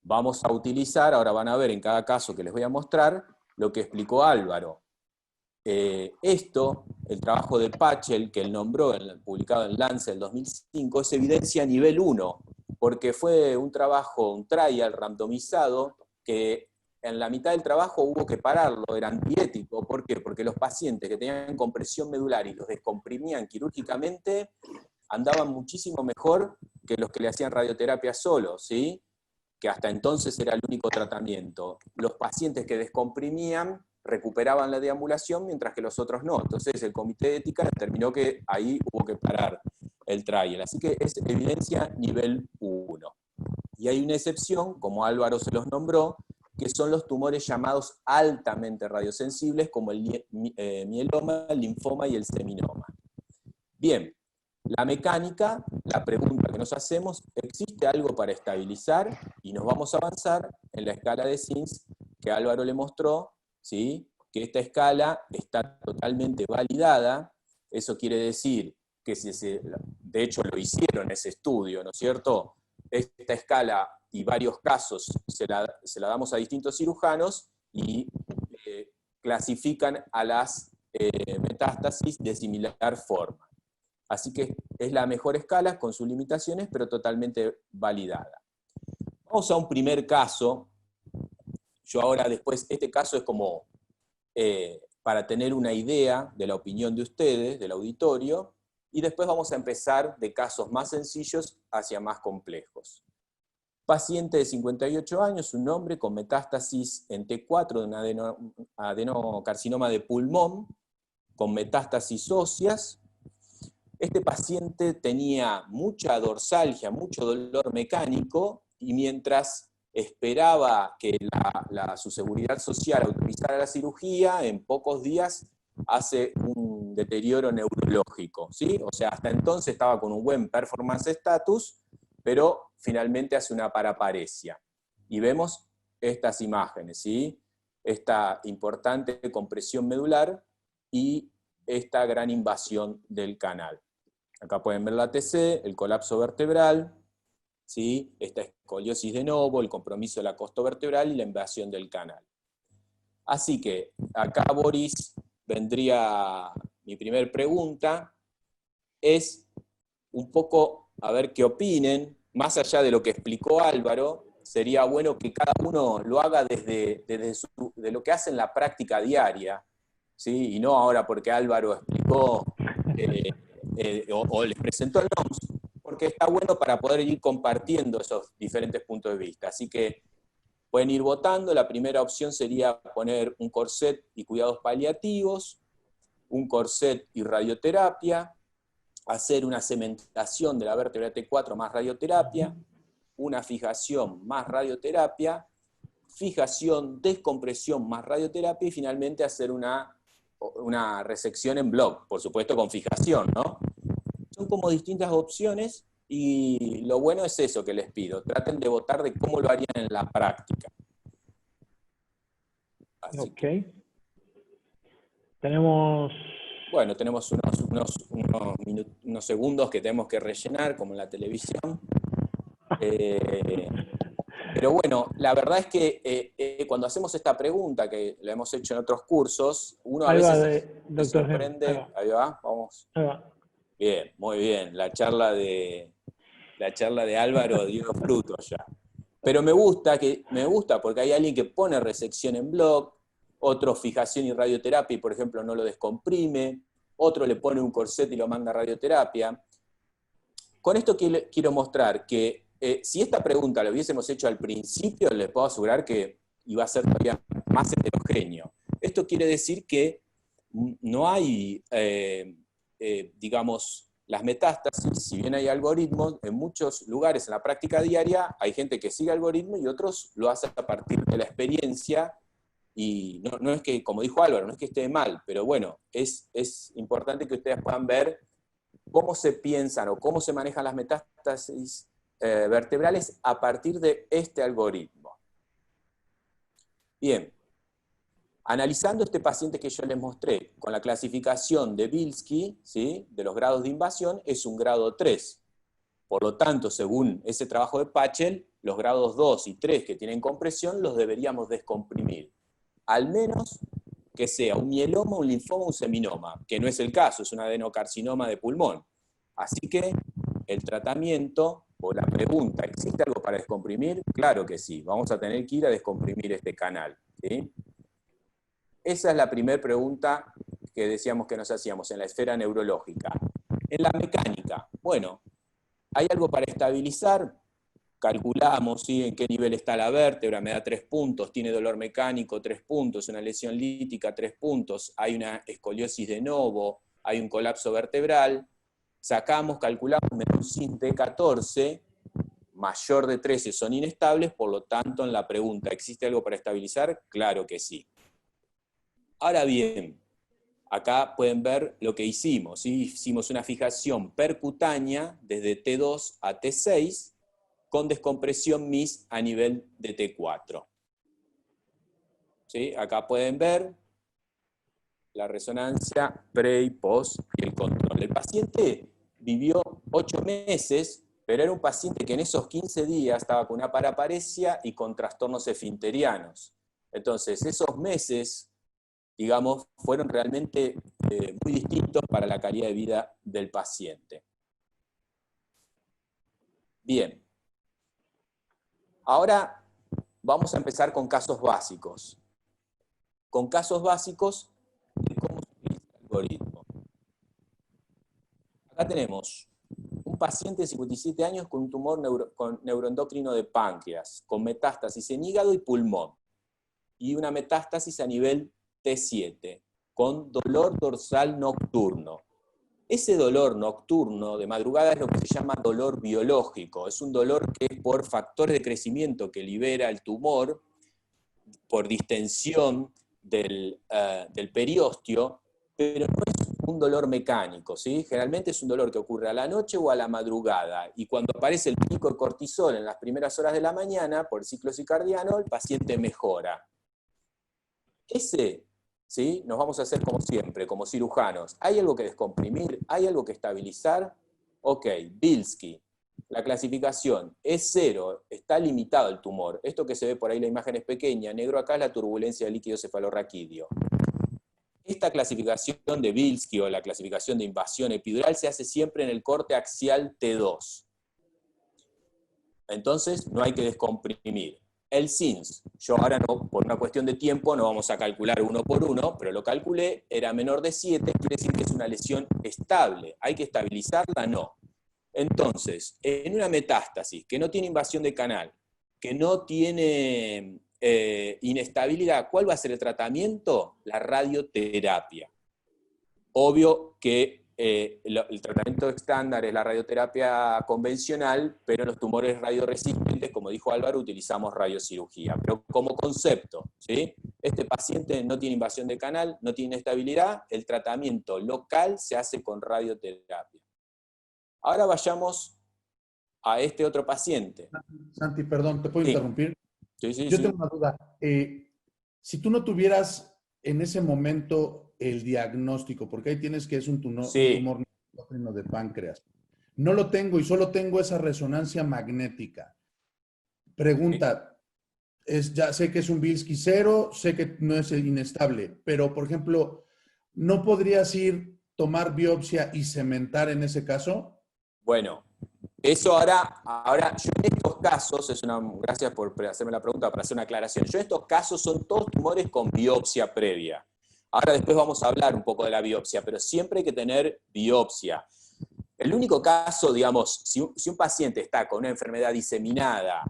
Vamos a utilizar, ahora van a ver en cada caso que les voy a mostrar, lo que explicó Álvaro. el trabajo de Pachel, que él nombró, publicado en Lancet en 2005, es evidencia nivel 1, porque fue un trabajo, un trial randomizado, que en la mitad del trabajo hubo que pararlo, era antiético. ¿Por qué? Porque los pacientes que tenían compresión medular y los descomprimían quirúrgicamente andaban muchísimo mejor que los que le hacían radioterapia solo, ¿sí? Que hasta entonces era el único tratamiento. Los pacientes que descomprimían recuperaban la deambulación, mientras que los otros no. Entonces el comité de ética determinó que ahí hubo que parar el trial. Así que es evidencia nivel 1. Y hay una excepción, como Álvaro se los nombró, que son los tumores llamados altamente radiosensibles, como el mieloma, el linfoma y el seminoma. Bien, la mecánica, la pregunta que nos hacemos, ¿existe algo para estabilizar? Y nos vamos a avanzar en la escala de Sins que Álvaro le mostró, ¿sí? Que esta escala está totalmente validada. Eso quiere decir que, de hecho lo hicieron ese estudio, ¿no es cierto? Esta escala y varios casos se la damos a distintos cirujanos y clasifican a las metástasis de similar forma. Así que es la mejor escala con sus limitaciones, pero totalmente validada. Vamos a un primer caso. Yo ahora después, este caso es como para tener una idea de la opinión de ustedes, del auditorio, y después vamos a empezar de casos más sencillos hacia más complejos. Paciente de 58 años, un hombre con metástasis en T4 de un adenocarcinoma de pulmón, con metástasis óseas. Este paciente tenía mucha dorsalgia, mucho dolor mecánico, y mientras esperaba que su seguridad social autorizara la cirugía, en pocos días hace un deterioro neurológico, ¿sí? O sea, hasta entonces estaba con un buen performance status, pero finalmente hace una paraparesia. Y vemos estas imágenes, ¿sí? Esta importante compresión medular y esta gran invasión del canal. Acá pueden ver la TC, el colapso vertebral, ¿sí? Esta escoliosis de novo, el compromiso de la costovertebral y la invasión del canal. Así que acá, Boris, vendría mi primer pregunta, es un poco a ver qué opinen, más allá de lo que explicó Álvaro, sería bueno que cada uno lo haga de lo que hace en la práctica diaria, ¿sí? Y no ahora porque Álvaro explicó o les presentó el NOMS, porque está bueno para poder ir compartiendo esos diferentes puntos de vista. Así que pueden ir votando. La primera opción sería poner un corset y cuidados paliativos, un corset y radioterapia, hacer una cementación de la vértebra T4 más radioterapia, una fijación más radioterapia, fijación, descompresión más radioterapia, y finalmente hacer una resección en block, por supuesto con fijación, ¿no? Son como distintas opciones, y lo bueno es eso que les pido, traten de votar de cómo lo harían en la práctica. Así ok. que, Tenemos... bueno, tenemos unos segundos que tenemos que rellenar, como en la televisión. Pero bueno, la verdad es que cuando hacemos esta pregunta, que la hemos hecho en otros cursos, uno a veces se sorprende. Ahí va, vamos. Ahí va. Bien, muy bien. La charla de Álvaro dio fruto ya. Pero me gusta porque hay alguien que pone resección en block, otro fijación y radioterapia y, por ejemplo, no lo descomprime, otro le pone un corset y lo manda a radioterapia. Con esto quiero mostrar que si esta pregunta la hubiésemos hecho al principio, les puedo asegurar que iba a ser todavía más heterogéneo. Esto quiere decir que no hay, digamos, las metástasis, si bien hay algoritmos, en muchos lugares en la práctica diaria hay gente que sigue algoritmos y otros lo hacen a partir de la experiencia, y no es que, como dijo Álvaro, no es que esté mal, pero bueno, es importante que ustedes puedan ver cómo se piensan o cómo se manejan las metástasis vertebrales a partir de este algoritmo. Bien, analizando este paciente que yo les mostré, con la clasificación de Bilski, ¿sí?, de los grados de invasión, es un grado 3. Por lo tanto, según ese trabajo de Pachel, los grados 2 y 3 que tienen compresión los deberíamos descomprimir. Al menos que sea un mieloma, un linfoma, un seminoma, que no es el caso, es un adenocarcinoma de pulmón. Así que el tratamiento, o la pregunta, ¿existe algo para descomprimir? Claro que sí, vamos a tener que ir a descomprimir este canal, ¿sí? Esa es la primera pregunta que decíamos que nos hacíamos en la esfera neurológica. En la mecánica, bueno, ¿hay algo para estabilizar? Calculamos, ¿sí?, en qué nivel está la vértebra, me da 3 puntos, tiene dolor mecánico 3 puntos, una lesión lítica 3 puntos, hay una escoliosis de novo, hay un colapso vertebral, sacamos, calculamos, me da un SINS de 14, mayor de 13 son inestables, por lo tanto en la pregunta, ¿existe algo para estabilizar? Claro que sí. Ahora bien, acá pueden ver lo que hicimos, ¿sí? Hicimos una fijación percutánea desde T2 a T6, con descompresión MIS a nivel de T4. ¿Sí? Acá pueden ver la resonancia pre y post y el control. El paciente vivió 8 meses, pero era un paciente que en esos 15 días estaba con una paraparesia y con trastornos esfinterianos. Entonces, esos meses, digamos, fueron realmente muy distintos para la calidad de vida del paciente. Bien. Ahora vamos a empezar con casos básicos. Con casos básicos de cómo se utiliza el algoritmo. Acá tenemos un paciente de 57 años con un tumor neuroendocrino de páncreas, con metástasis en hígado y pulmón, y una metástasis a nivel T7, con dolor dorsal nocturno. Ese dolor nocturno de madrugada es lo que se llama dolor biológico. Es un dolor que es por factores de crecimiento que libera el tumor, por distensión del periósteo, pero no es un dolor mecánico, ¿sí? Generalmente es un dolor que ocurre a la noche o a la madrugada, y cuando aparece el pico de cortisol en las primeras horas de la mañana, por el ciclo circadiano, el paciente mejora. Ese, ¿sí?, nos vamos a hacer como siempre, como cirujanos. ¿Hay algo que descomprimir? ¿Hay algo que estabilizar? Ok, Bilski. La clasificación es 0, está limitado el tumor. Esto que se ve por ahí, la imagen es pequeña, negro acá es la turbulencia del líquido cefalorraquídeo. Esta clasificación de Bilski o la clasificación de invasión epidural se hace siempre en el corte axial T2. Entonces no hay que descomprimir. El SINS, yo ahora no, por una cuestión de tiempo, no vamos a calcular uno por uno, pero lo calculé, era menor de 7, quiere decir que es una lesión estable. ¿Hay que estabilizarla? No. Entonces, en una metástasis que no tiene invasión de canal, que no tiene inestabilidad, ¿cuál va a ser el tratamiento? La radioterapia. Obvio que el tratamiento estándar es la radioterapia convencional, pero en los tumores radioresistentes, como dijo Álvaro, utilizamos radiocirugía. Pero como concepto, ¿sí?, este paciente no tiene invasión de canal, no tiene inestabilidad, el tratamiento local se hace con radioterapia. Ahora vayamos a este otro paciente. Santi, perdón, ¿te puedo interrumpir? Sí. Yo tengo una duda. Si tú no tuvieras en ese momento el diagnóstico, porque ahí tienes que es un tumor neuroendocrino de páncreas, no lo tengo y solo tengo esa resonancia magnética. Pregunta, ya sé que es un Bilski 0, sé que no es inestable, pero por ejemplo, ¿no podrías tomar biopsia y cementar en ese caso? Bueno, eso ahora yo en estos casos, gracias por hacerme la pregunta para hacer una aclaración, yo en estos casos son todos tumores con biopsia previa. Ahora después vamos a hablar un poco de la biopsia, pero siempre hay que tener biopsia. El único caso, digamos, si un paciente está con una enfermedad diseminada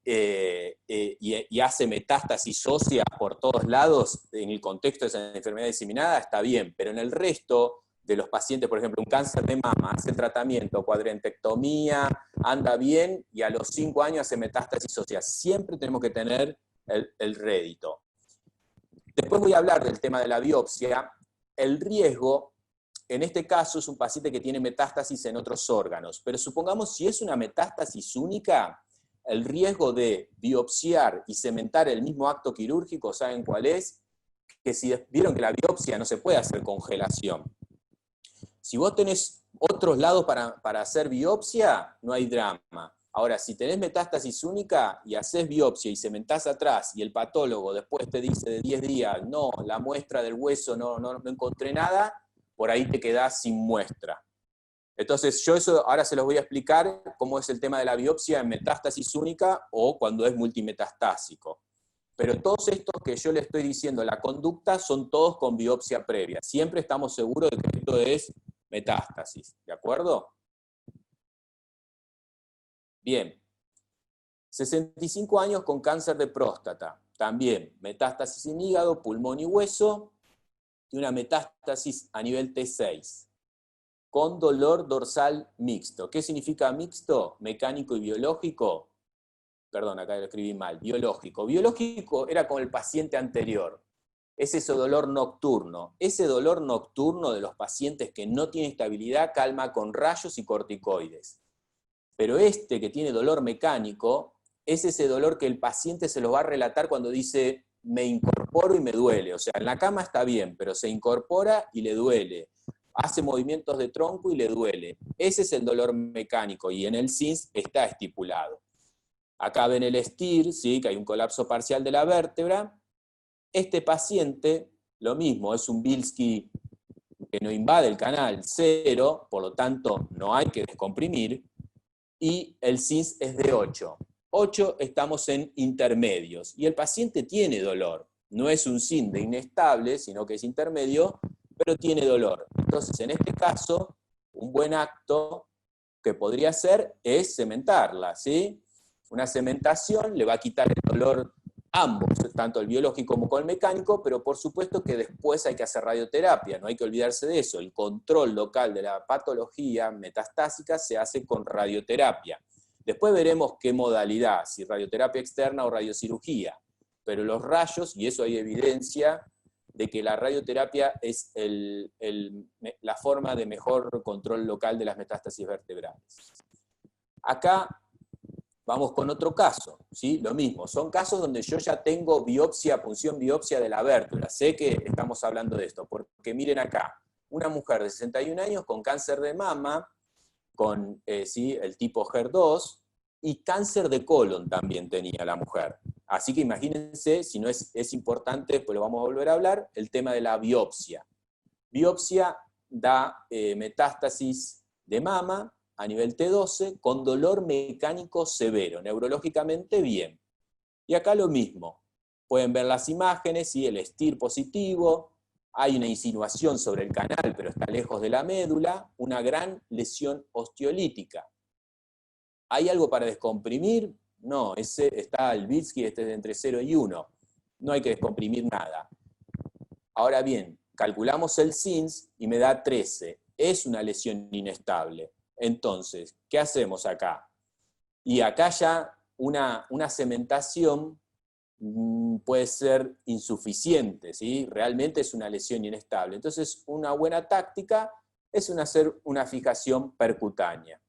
y hace metástasis ósea por todos lados, en el contexto de esa enfermedad diseminada, está bien, pero en el resto de los pacientes, por ejemplo, un cáncer de mama, hace tratamiento, cuadrentectomía, anda bien, y a los 5 años hace metástasis ósea. Siempre tenemos que tener el rédito. Después voy a hablar del tema de la biopsia. El riesgo, en este caso, es un paciente que tiene metástasis en otros órganos, pero supongamos si es una metástasis única, el riesgo de biopsiar y cementar el mismo acto quirúrgico, ¿saben cuál es? Que si vieron que la biopsia no se puede hacer congelación. Si vos tenés otros lados para hacer biopsia, no hay drama. Ahora, si tenés metástasis única y haces biopsia y cementás atrás y el patólogo después te dice de 10 días, no, la muestra del hueso no encontré nada, por ahí te quedás sin muestra. Entonces, yo eso ahora se los voy a explicar cómo es el tema de la biopsia en metástasis única o cuando es multimetastásico. Pero todos estos que yo le estoy diciendo, la conducta, son todos con biopsia previa. Siempre estamos seguros de que esto es metástasis, ¿de acuerdo? Bien. 65 años con cáncer de próstata. También metástasis en hígado, pulmón y hueso, y una metástasis a nivel T6. Con dolor dorsal mixto. ¿Qué significa mixto? Mecánico y biológico. Perdón, acá lo escribí mal. Biológico. Biológico era con el paciente anterior. Es ese dolor nocturno. Ese dolor nocturno de los pacientes que no tienen estabilidad calma con rayos y corticoides. Pero este que tiene dolor mecánico es ese dolor que el paciente se lo va a relatar cuando dice, me incorporo y me duele. O sea, en la cama está bien, pero se incorpora y le duele. Hace movimientos de tronco y le duele. Ese es el dolor mecánico y en el CINS está estipulado. Acá ven el STIR, ¿sí? Que hay un colapso parcial de la vértebra. Este paciente, lo mismo, es un Bilski que no invade el canal 0, por lo tanto no hay que descomprimir, y el CINS es de 8. 8 estamos en intermedios, y el paciente tiene dolor. No es un CIN de inestable, sino que es intermedio, pero tiene dolor. Entonces, en este caso, un buen acto que podría hacer es cementarla, ¿sí? Una cementación le va a quitar el dolor ambos, tanto el biológico como el mecánico, pero por supuesto que después hay que hacer radioterapia, no hay que olvidarse de eso. El control local de la patología metastásica se hace con radioterapia. Después veremos qué modalidad, si radioterapia externa o radiocirugía, pero los rayos, y eso hay evidencia, de que la radioterapia es la forma de mejor control local de las metástasis vertebrales. Acá vamos con otro caso, ¿sí? Lo mismo, son casos donde yo ya tengo biopsia, punción biopsia de la vértebra. Sé que estamos hablando de esto, porque miren acá, una mujer de 61 años con cáncer de mama, con ¿sí? el tipo HER2, y cáncer de colon también tenía la mujer. Así que imagínense, si no es importante, pues lo vamos a volver a hablar, el tema de la biopsia. Biopsia da metástasis de mama a nivel T12 con dolor mecánico severo, neurológicamente bien. Y acá lo mismo, pueden ver las imágenes, ¿sí? El STIR positivo, hay una insinuación sobre el canal, pero está lejos de la médula, una gran lesión osteolítica. ¿Hay algo para descomprimir? No, está el Bilski, este es de entre 0 y 1. No hay que descomprimir nada. Ahora bien, calculamos el CINS y me da 13. Es una lesión inestable. Entonces, ¿qué hacemos acá? Y acá ya una cementación puede ser insuficiente, ¿sí? Realmente es una lesión inestable. Entonces, una buena táctica es hacer una fijación percutánea.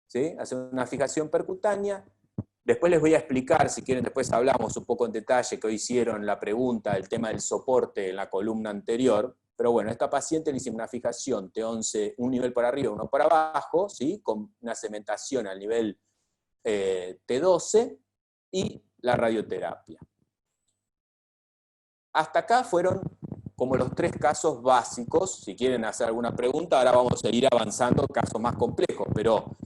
¿Sí? Hacer una fijación percutánea. Después les voy a explicar, si quieren después hablamos un poco en detalle, que hoy hicieron la pregunta, el tema del soporte en la columna anterior. Pero bueno, a esta paciente le hicimos una fijación T11, un nivel por arriba, uno por abajo, ¿sí? Con una cementación al nivel T12 y la radioterapia. Hasta acá fueron como los 3 casos básicos. Si quieren hacer alguna pregunta, ahora vamos a ir avanzando casos más complejos, pero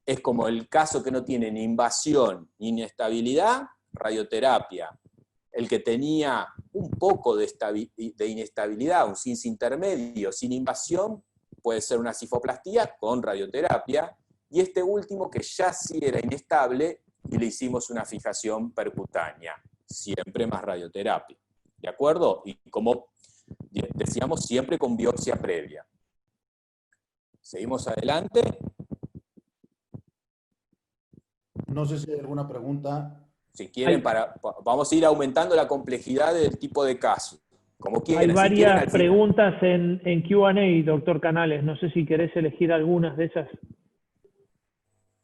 es como el caso que no tiene ni invasión ni inestabilidad, radioterapia. El que tenía un poco de inestabilidad, un CINS intermedio, sin invasión, puede ser una cifoplastía con radioterapia, y este último que ya sí era inestable, y le hicimos una fijación percutánea, siempre más radioterapia. ¿De acuerdo? Y como decíamos, siempre con biopsia previa. Seguimos adelante. No sé si hay alguna pregunta. Si quieren, vamos a ir aumentando la complejidad del tipo de caso. Como quieran. Hay varias preguntas en Q&A, doctor Canales. No sé si querés elegir algunas de esas.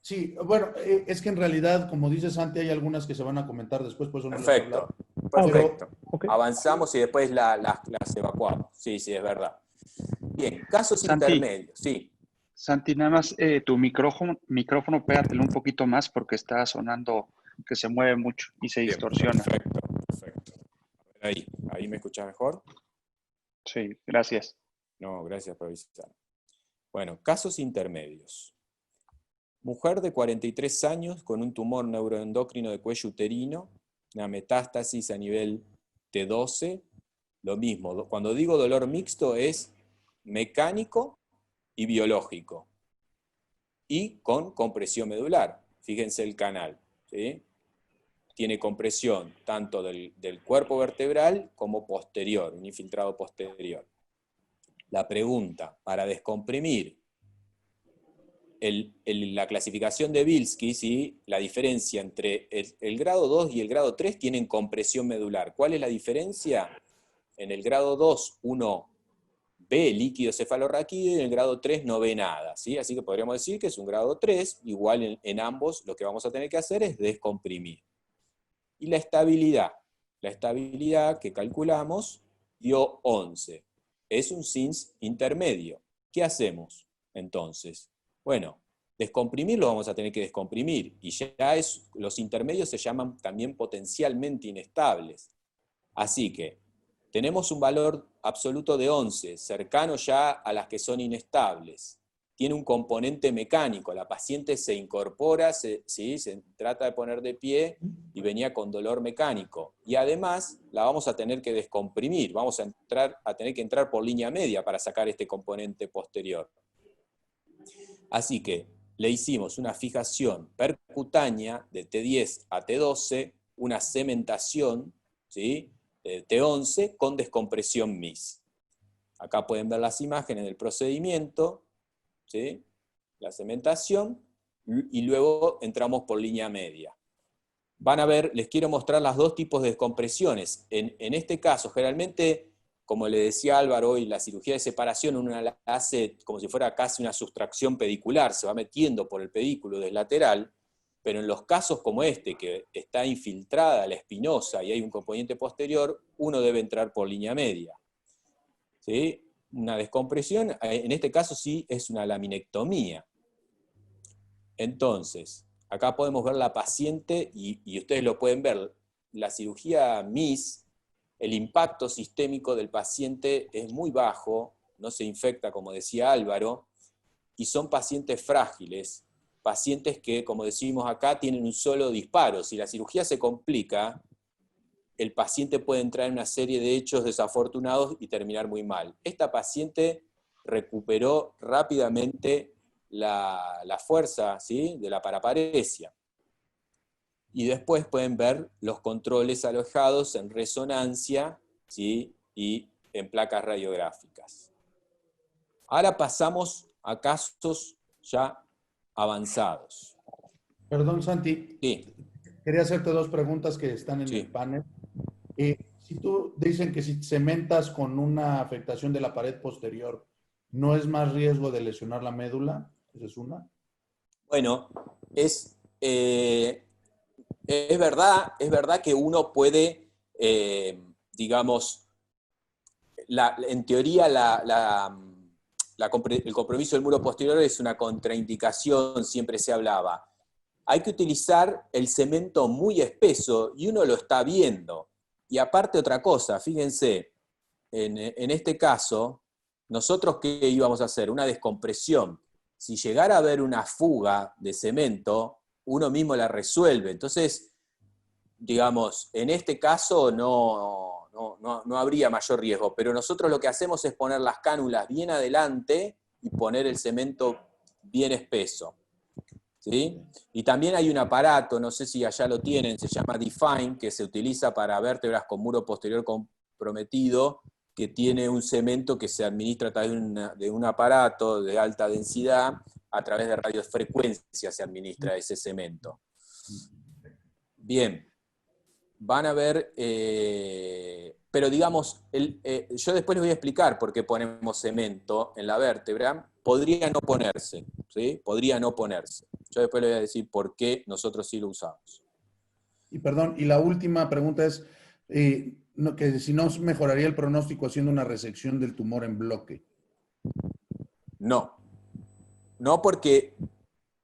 Sí, bueno, es que en realidad, como dice Santi, hay algunas que se van a comentar después, por eso no perfecto, perfecto. Okay. Avanzamos y después las evacuamos. Sí, sí, es verdad. Bien, casos intermedios, sí. Santi, nada más tu micrófono, pégatelo un poquito más porque está sonando que se mueve mucho y se Bien, distorsiona. perfecto, perfecto. A ver ahí me escuchas mejor. Sí, gracias. No, gracias por avisar. Bueno, casos intermedios. Mujer de 43 años con un tumor neuroendocrino de cuello uterino, una metástasis a nivel T12. Lo mismo, cuando digo dolor mixto es mecánico y biológico. Y con compresión medular. Fíjense el canal, ¿sí? Tiene compresión tanto del cuerpo vertebral como posterior, un infiltrado posterior. La pregunta, para descomprimir la clasificación de Bilski, ¿sí? La diferencia entre el grado 2 y el grado 3 tienen compresión medular. ¿Cuál es la diferencia? En el grado 2 uno ve líquido cefalorraquídeo y en el grado 3 no ve nada, ¿sí? Así que podríamos decir que es un grado 3, igual en ambos lo que vamos a tener que hacer es descomprimir. Y la estabilidad que calculamos dio 11. Es un SINS intermedio. ¿Qué hacemos entonces? Bueno, descomprimir lo vamos a tener que descomprimir, y ya los intermedios se llaman también potencialmente inestables. Así que tenemos un valor absoluto de 11, cercano ya a las que son inestables. Tiene un componente mecánico, la paciente se incorpora, se trata de poner de pie y venía con dolor mecánico. Y además la vamos a tener que descomprimir, vamos a tener que entrar por línea media para sacar este componente posterior. Así que le hicimos una fijación percutánea de T10 a T12, una cementación, ¿sí?, de T11 con descompresión MIS. Acá pueden ver las imágenes del procedimiento, ¿sí?, la cementación, y luego entramos por línea media. Van a ver, les quiero mostrar las dos tipos de descompresiones. En este caso, generalmente, como le decía Álvaro hoy, la cirugía de separación uno la hace como si fuera casi una sustracción pedicular, se va metiendo por el pedículo lateral, pero en los casos como este, que está infiltrada la espinosa y hay un componente posterior, uno debe entrar por línea media. ¿Sí? Una descompresión, en este caso sí es una laminectomía. Entonces, acá podemos ver la paciente, y ustedes lo pueden ver, la cirugía MIS, el impacto sistémico del paciente es muy bajo, no se infecta como decía Álvaro, y son pacientes frágiles, pacientes que, como decimos acá, tienen un solo disparo. Si la cirugía se complica, el paciente puede entrar en una serie de hechos desafortunados y terminar muy mal. Esta paciente recuperó rápidamente la fuerza, ¿sí?, de la paraparesia. Y después pueden ver los controles alojados en resonancia, ¿sí?, y en placas radiográficas. Ahora pasamos a casos ya avanzados. Perdón, Santi. Sí. Quería hacerte dos preguntas que están en el panel. Si tú dicen que si cementas con una afectación de la pared posterior, ¿no es más riesgo de lesionar la médula? ¿Esa es una? Bueno, es verdad que uno puede, digamos, en teoría el compromiso del muro posterior es una contraindicación, siempre se hablaba. Hay que utilizar el cemento muy espeso y uno lo está viendo. Y aparte otra cosa, fíjense, en este caso, nosotros ¿qué íbamos a hacer? Una descompresión. Si llegara a haber una fuga de cemento, uno mismo la resuelve. Entonces, digamos, en este caso no habría mayor riesgo, pero nosotros lo que hacemos es poner las cánulas bien adelante y poner el cemento bien espeso. ¿Sí? Y también hay un aparato, no sé si allá lo tienen, se llama Define, que se utiliza para vértebras con muro posterior comprometido, que tiene un cemento que se administra a través de un aparato de alta densidad, a través de radiofrecuencia se administra ese cemento. Bien, van a ver, pero digamos, yo después les voy a explicar por qué ponemos cemento en la vértebra. Podría no ponerse, ¿sí? Podría no ponerse. Yo después les voy a decir por qué nosotros sí lo usamos. Y perdón, y la última pregunta es, que si no mejoraría el pronóstico haciendo una resección del tumor en bloque. No. no porque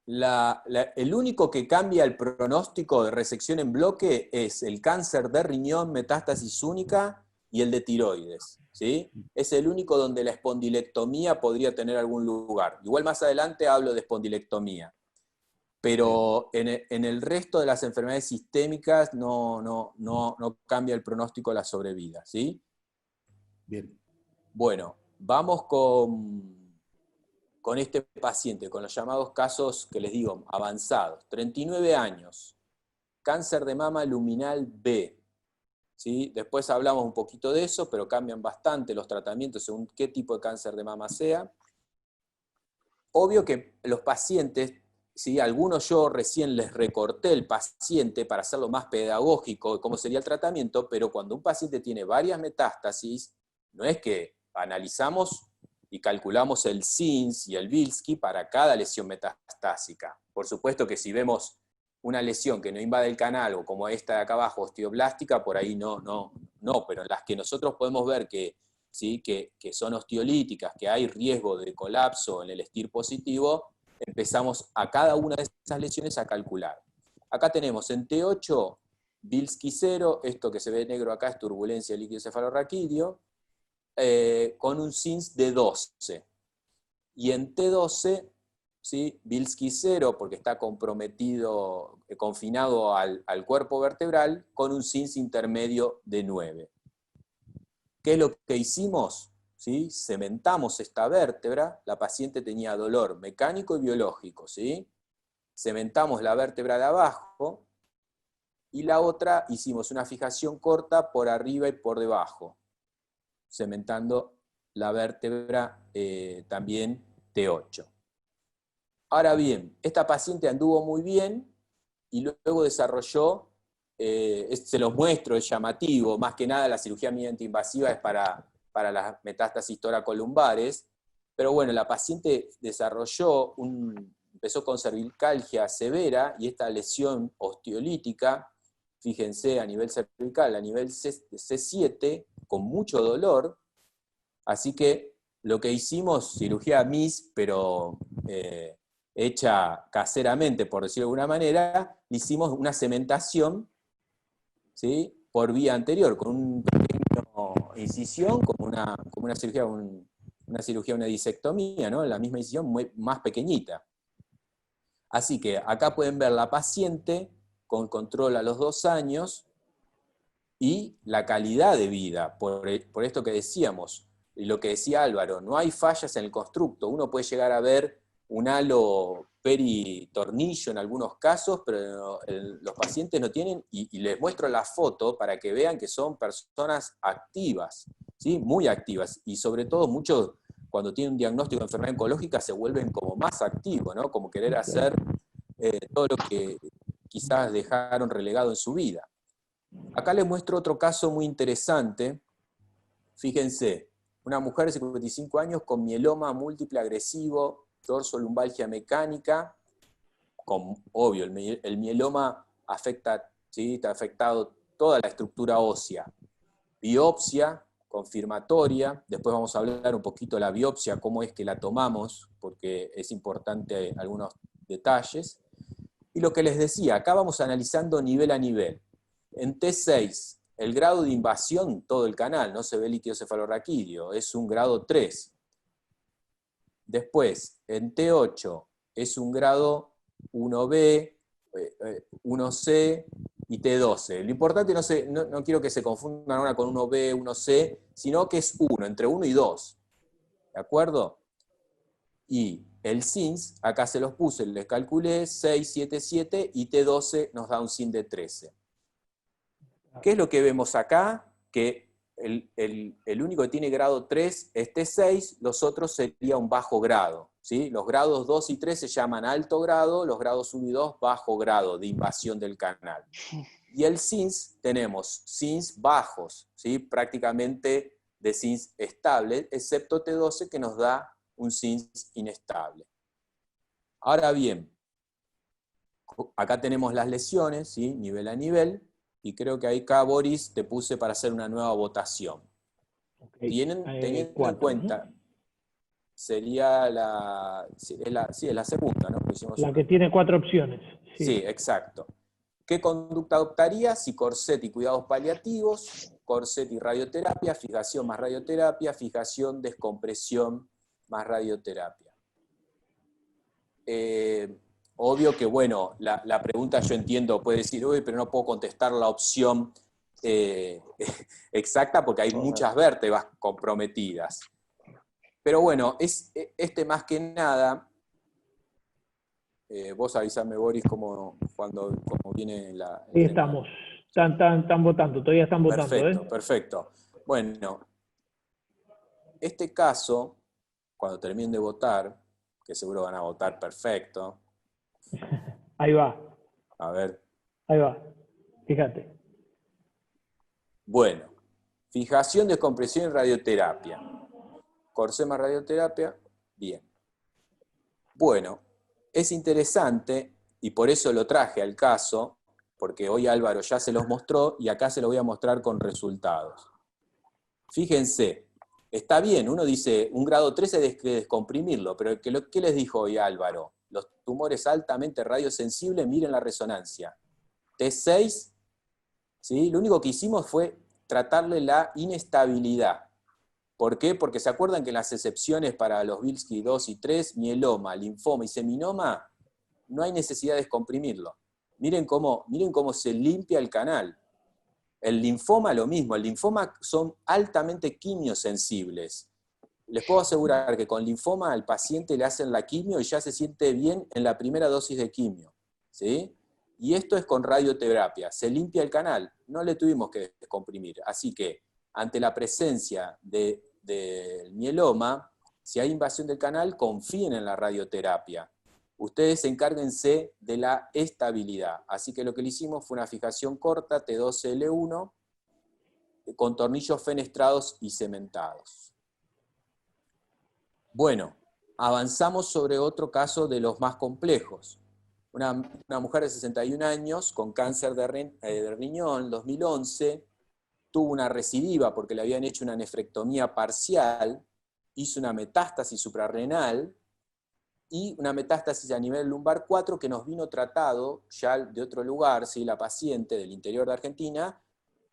el único que cambia el pronóstico de resección en bloque es el cáncer de riñón, metástasis única, y el de tiroides, ¿sí? Es el único donde la espondilectomía podría tener algún lugar. Igual más adelante hablo de espondilectomía. Pero en el resto de las enfermedades sistémicas no cambia el pronóstico de la sobrevida, ¿sí? Bien. Bueno, vamos con este paciente, con los llamados casos que les digo, avanzados. 39 años, cáncer de mama luminal B. ¿Sí? Después hablamos un poquito de eso, pero cambian bastante los tratamientos según qué tipo de cáncer de mama sea. Obvio que los pacientes, ¿sí? Algunos yo recién les recorté el paciente para hacerlo más pedagógico de cómo sería el tratamiento, pero cuando un paciente tiene varias metástasis, no es que analizamos y calculamos el SINS y el Bilski para cada lesión metastásica. Por supuesto que si vemos una lesión que no invade el canal, o como esta de acá abajo, osteoblástica, por ahí no, pero en las que nosotros podemos ver que, ¿sí? que son osteolíticas, que hay riesgo de colapso en el STIR positivo, empezamos a cada una de esas lesiones a calcular. Acá tenemos en T8, Bilski 0, esto que se ve negro acá es turbulencia de líquido cefalorraquídeo, con un SINS de 12. Y en T12, ¿sí? Bilski 0, porque está comprometido, confinado al cuerpo vertebral, con un SINS intermedio de 9. ¿Qué es lo que hicimos? ¿Sí? Cementamos esta vértebra, la paciente tenía dolor mecánico y biológico, ¿sí? Cementamos la vértebra de abajo, y la otra hicimos una fijación corta por arriba y por debajo, cementando la vértebra también T8. Ahora bien, esta paciente anduvo muy bien y luego desarrolló, se los muestro, es llamativo, más que nada la cirugía minimamente invasiva es para las metástasis toracolumbares, pero bueno, la paciente empezó con cervicalgia severa y esta lesión osteolítica, fíjense a nivel cervical, a nivel C7, con mucho dolor, así que lo que hicimos, cirugía MIS, pero hecha caseramente, por decirlo de alguna manera, hicimos una cementación, ¿sí? Por vía anterior, con un pequeño incisión, como una cirugía, una disectomía, ¿no? La misma incisión más pequeñita. Así que acá pueden ver la paciente con control a los 2 años y la calidad de vida, por esto que decíamos, y lo que decía Álvaro, no hay fallas en el constructo, uno puede llegar a ver un halo peritornillo en algunos casos, pero los pacientes no tienen, y les muestro la foto para que vean que son personas activas, ¿sí? Muy activas, y sobre todo muchos cuando tienen un diagnóstico de enfermedad oncológica se vuelven como más activos, ¿no? Como querer hacer todo lo que quizás dejaron relegado en su vida. Acá les muestro otro caso muy interesante. Fíjense, una mujer de 55 años con mieloma múltiple agresivo, dorsolumbalgia mecánica, obvio, el mieloma afecta, ¿sí? Está afectado toda la estructura ósea. Biopsia confirmatoria, después vamos a hablar un poquito de la biopsia, cómo es que la tomamos, porque es importante algunos detalles. Y lo que les decía, acá vamos analizando nivel a nivel. En T6, el grado de invasión, todo el canal, no se ve líquido cefalorraquídeo, es un grado 3. Después, en T8, es un grado 1B, 1C y T12. Lo importante, no quiero que se confundan ahora con 1B, 1C, sino que es 1, entre 1 y 2. ¿De acuerdo? Y el SINS, acá se los puse, les calculé, 6, 7, 7, y T12 nos da un SIN de 13. ¿Qué es lo que vemos acá? Que el único que tiene grado 3 es T6, los otros sería un bajo grado, ¿sí? Los grados 2 y 3 se llaman alto grado, los grados 1 y 2 bajo grado de invasión del canal. Y el SINS, tenemos SINS bajos, ¿sí? Prácticamente de SINS estable, excepto T12 que nos da un SINS inestable. Ahora bien, acá tenemos las lesiones, ¿sí? Nivel a nivel, y creo que ahí acá, Boris, te puse para hacer una nueva votación. Okay. Teniendo en cuenta, sería es la segunda, ¿no? Hicimos La que tiene 4 opciones. Sí, exacto. ¿Qué conducta adoptaría si corset y cuidados paliativos, corset y radioterapia, fijación más radioterapia, fijación, descompresión más radioterapia? Obvio que, bueno, la pregunta yo entiendo, puede decir, uy, pero no puedo contestar la opción exacta porque hay muchas vértebras comprometidas. Pero bueno, más que nada, vos avisame, Boris, cómo viene la... Ahí estamos. Están votando, todavía están votando. Perfecto, perfecto. Bueno, este caso, cuando terminen de votar, que seguro van a votar perfecto. Ahí va. A ver. Ahí va. Fíjate. Bueno, fijación, descompresión y radioterapia. Corset más radioterapia, bien. Bueno, es interesante, y por eso lo traje al caso, porque hoy Álvaro ya se los mostró, y acá se lo voy a mostrar con resultados. Fíjense, está bien, uno dice, un grado 3 hay que descomprimirlo, pero ¿qué les dijo hoy Álvaro? Los tumores altamente radiosensibles, miren la resonancia. T6, ¿sí? Lo único que hicimos fue tratarle la inestabilidad. ¿Por qué? Porque se acuerdan que en las excepciones para los Bilski 2 y 3, mieloma, linfoma y seminoma, no hay necesidad de descomprimirlo. Miren cómo se limpia el canal. El linfoma lo mismo, el linfoma son altamente quimiosensibles. Les puedo asegurar que con linfoma al paciente le hacen la quimio y ya se siente bien en la primera dosis de quimio, ¿sí? Y esto es con radioterapia, se limpia el canal, no le tuvimos que descomprimir. Así que, ante la presencia del mieloma, si hay invasión del canal, confíen en la radioterapia. Ustedes encárguense de la estabilidad. Así que lo que le hicimos fue una fijación corta, T12L1, con tornillos fenestrados y cementados. Bueno, avanzamos sobre otro caso de los más complejos. Una mujer de 61 años con cáncer de riñón, en 2011, tuvo una recidiva porque le habían hecho una nefrectomía parcial, hizo una metástasis suprarrenal, y una metástasis a nivel lumbar 4 que nos vino tratado ya de otro lugar, ¿sí? La paciente del interior de Argentina,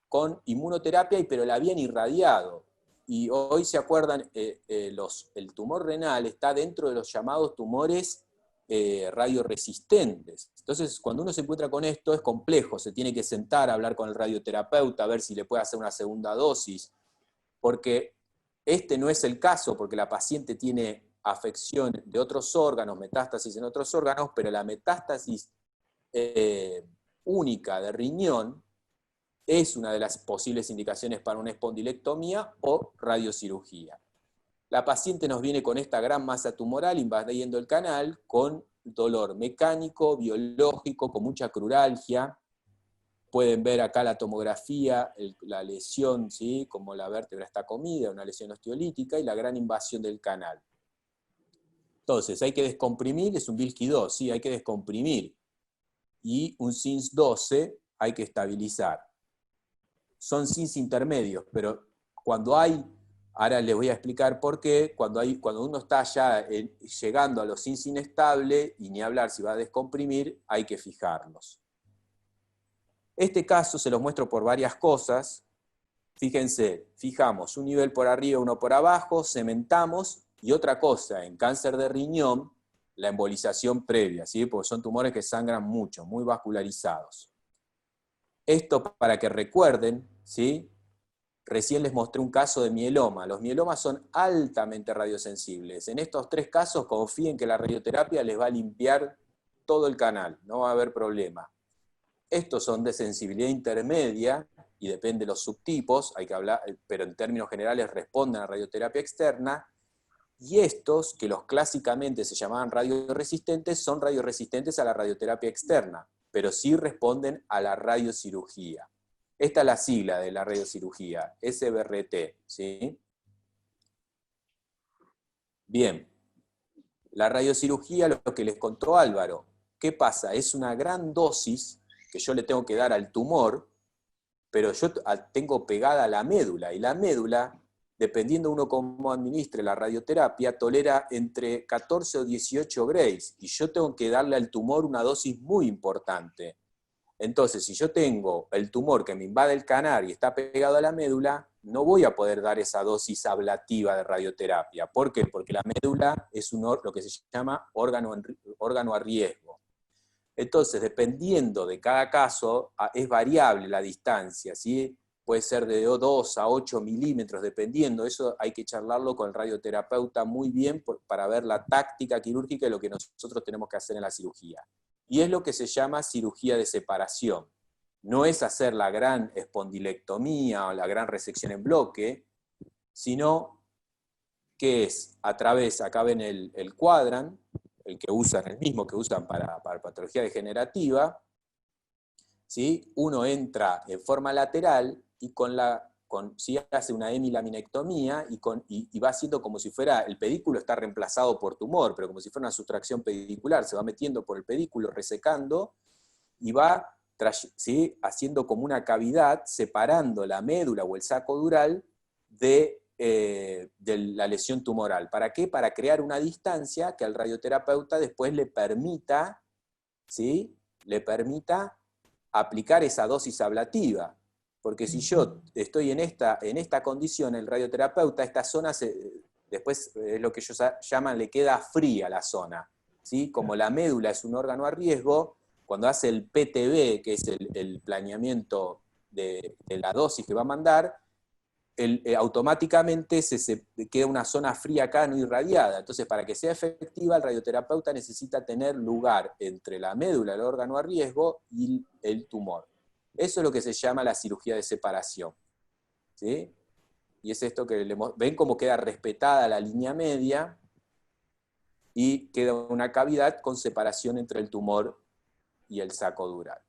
con inmunoterapia, pero la habían irradiado. Y hoy se acuerdan, el tumor renal está dentro de los llamados tumores radioresistentes. Entonces, cuando uno se encuentra con esto, es complejo, se tiene que sentar a hablar con el radioterapeuta, a ver si le puede hacer una segunda dosis, porque este no es el caso, porque la paciente tiene afección de otros órganos, metástasis en otros órganos, pero la metástasis única de riñón es una de las posibles indicaciones para una espondilectomía o radiocirugía. La paciente nos viene con esta gran masa tumoral invadiendo el canal, con dolor mecánico, biológico, con mucha cruralgia. Pueden ver acá la tomografía, la lesión, ¿sí? Como la vértebra está comida, una lesión osteolítica, y la gran invasión del canal. Entonces, hay que descomprimir, es un Bilski 2, sí, hay que descomprimir. Y un SINS 12 hay que estabilizar. Son SINS intermedios, pero cuando hay, ahora les voy a explicar por qué, cuando uno está ya llegando a los SINS inestables, y ni hablar si va a descomprimir, hay que fijarlos. Este caso se los muestro por varias cosas. Fíjense, fijamos un nivel por arriba, uno por abajo, cementamos, y otra cosa, en cáncer de riñón, la embolización previa, ¿sí? Porque son tumores que sangran mucho, muy vascularizados. Esto para que recuerden, ¿sí? Recién les mostré un caso de mieloma. Los mielomas son altamente radiosensibles. En estos 3 casos confíen que la radioterapia les va a limpiar todo el canal, no va a haber problema. Estos son de sensibilidad intermedia, y depende de los subtipos, hay que hablar, pero en términos generales responden a radioterapia externa, y estos, que los clásicamente se llamaban radioresistentes, son radioresistentes a la radioterapia externa, pero sí responden a la radiocirugía. Esta es la sigla de la radiocirugía, SBRT, ¿sí? Bien, la radiocirugía, lo que les contó Álvaro, ¿qué pasa? Es una gran dosis que yo le tengo que dar al tumor, pero yo tengo pegada la médula, y la médula dependiendo uno cómo administre la radioterapia, tolera entre 14 o 18 grays, y yo tengo que darle al tumor una dosis muy importante. Entonces, si yo tengo el tumor que me invade el canal y está pegado a la médula, no voy a poder dar esa dosis ablativa de radioterapia. ¿Por qué? Porque la médula es lo que se llama órgano a riesgo. Entonces, dependiendo de cada caso, es variable la distancia, ¿sí? Puede ser de 2 a 8 milímetros, dependiendo. Eso hay que charlarlo con el radioterapeuta muy bien para ver la táctica quirúrgica y lo que nosotros tenemos que hacer en la cirugía. Y es lo que se llama cirugía de separación. No es hacer la gran espondilectomía o la gran resección en bloque, sino que es a través, acá ven el Quadrant, el mismo que usan para patología degenerativa, ¿sí? Uno entra en forma lateral y si hace una hemilaminectomía y va haciendo como si fuera, el pedículo está reemplazado por tumor, pero como si fuera una sustracción pedicular, se va metiendo por el pedículo, resecando, y va, ¿sí?, haciendo como una cavidad, separando la médula o el saco dural de la lesión tumoral. ¿Para qué? Para crear una distancia que al radioterapeuta después le permita, ¿sí?, aplicar esa dosis ablativa. Porque si yo estoy en esta condición, el radioterapeuta, esta zona, después es lo que ellos llaman, le queda fría la zona, ¿sí? Como la médula es un órgano a riesgo, cuando hace el PTB, que es el planeamiento de la dosis que va a mandar, automáticamente se queda una zona fría acá, no irradiada. Entonces, para que sea efectiva, el radioterapeuta necesita tener lugar entre la médula, el órgano a riesgo, y el tumor. Eso es lo que se llama la cirugía de separación, ¿sí? Y es esto que ven cómo queda respetada la línea media y queda una cavidad con separación entre el tumor y el saco dural.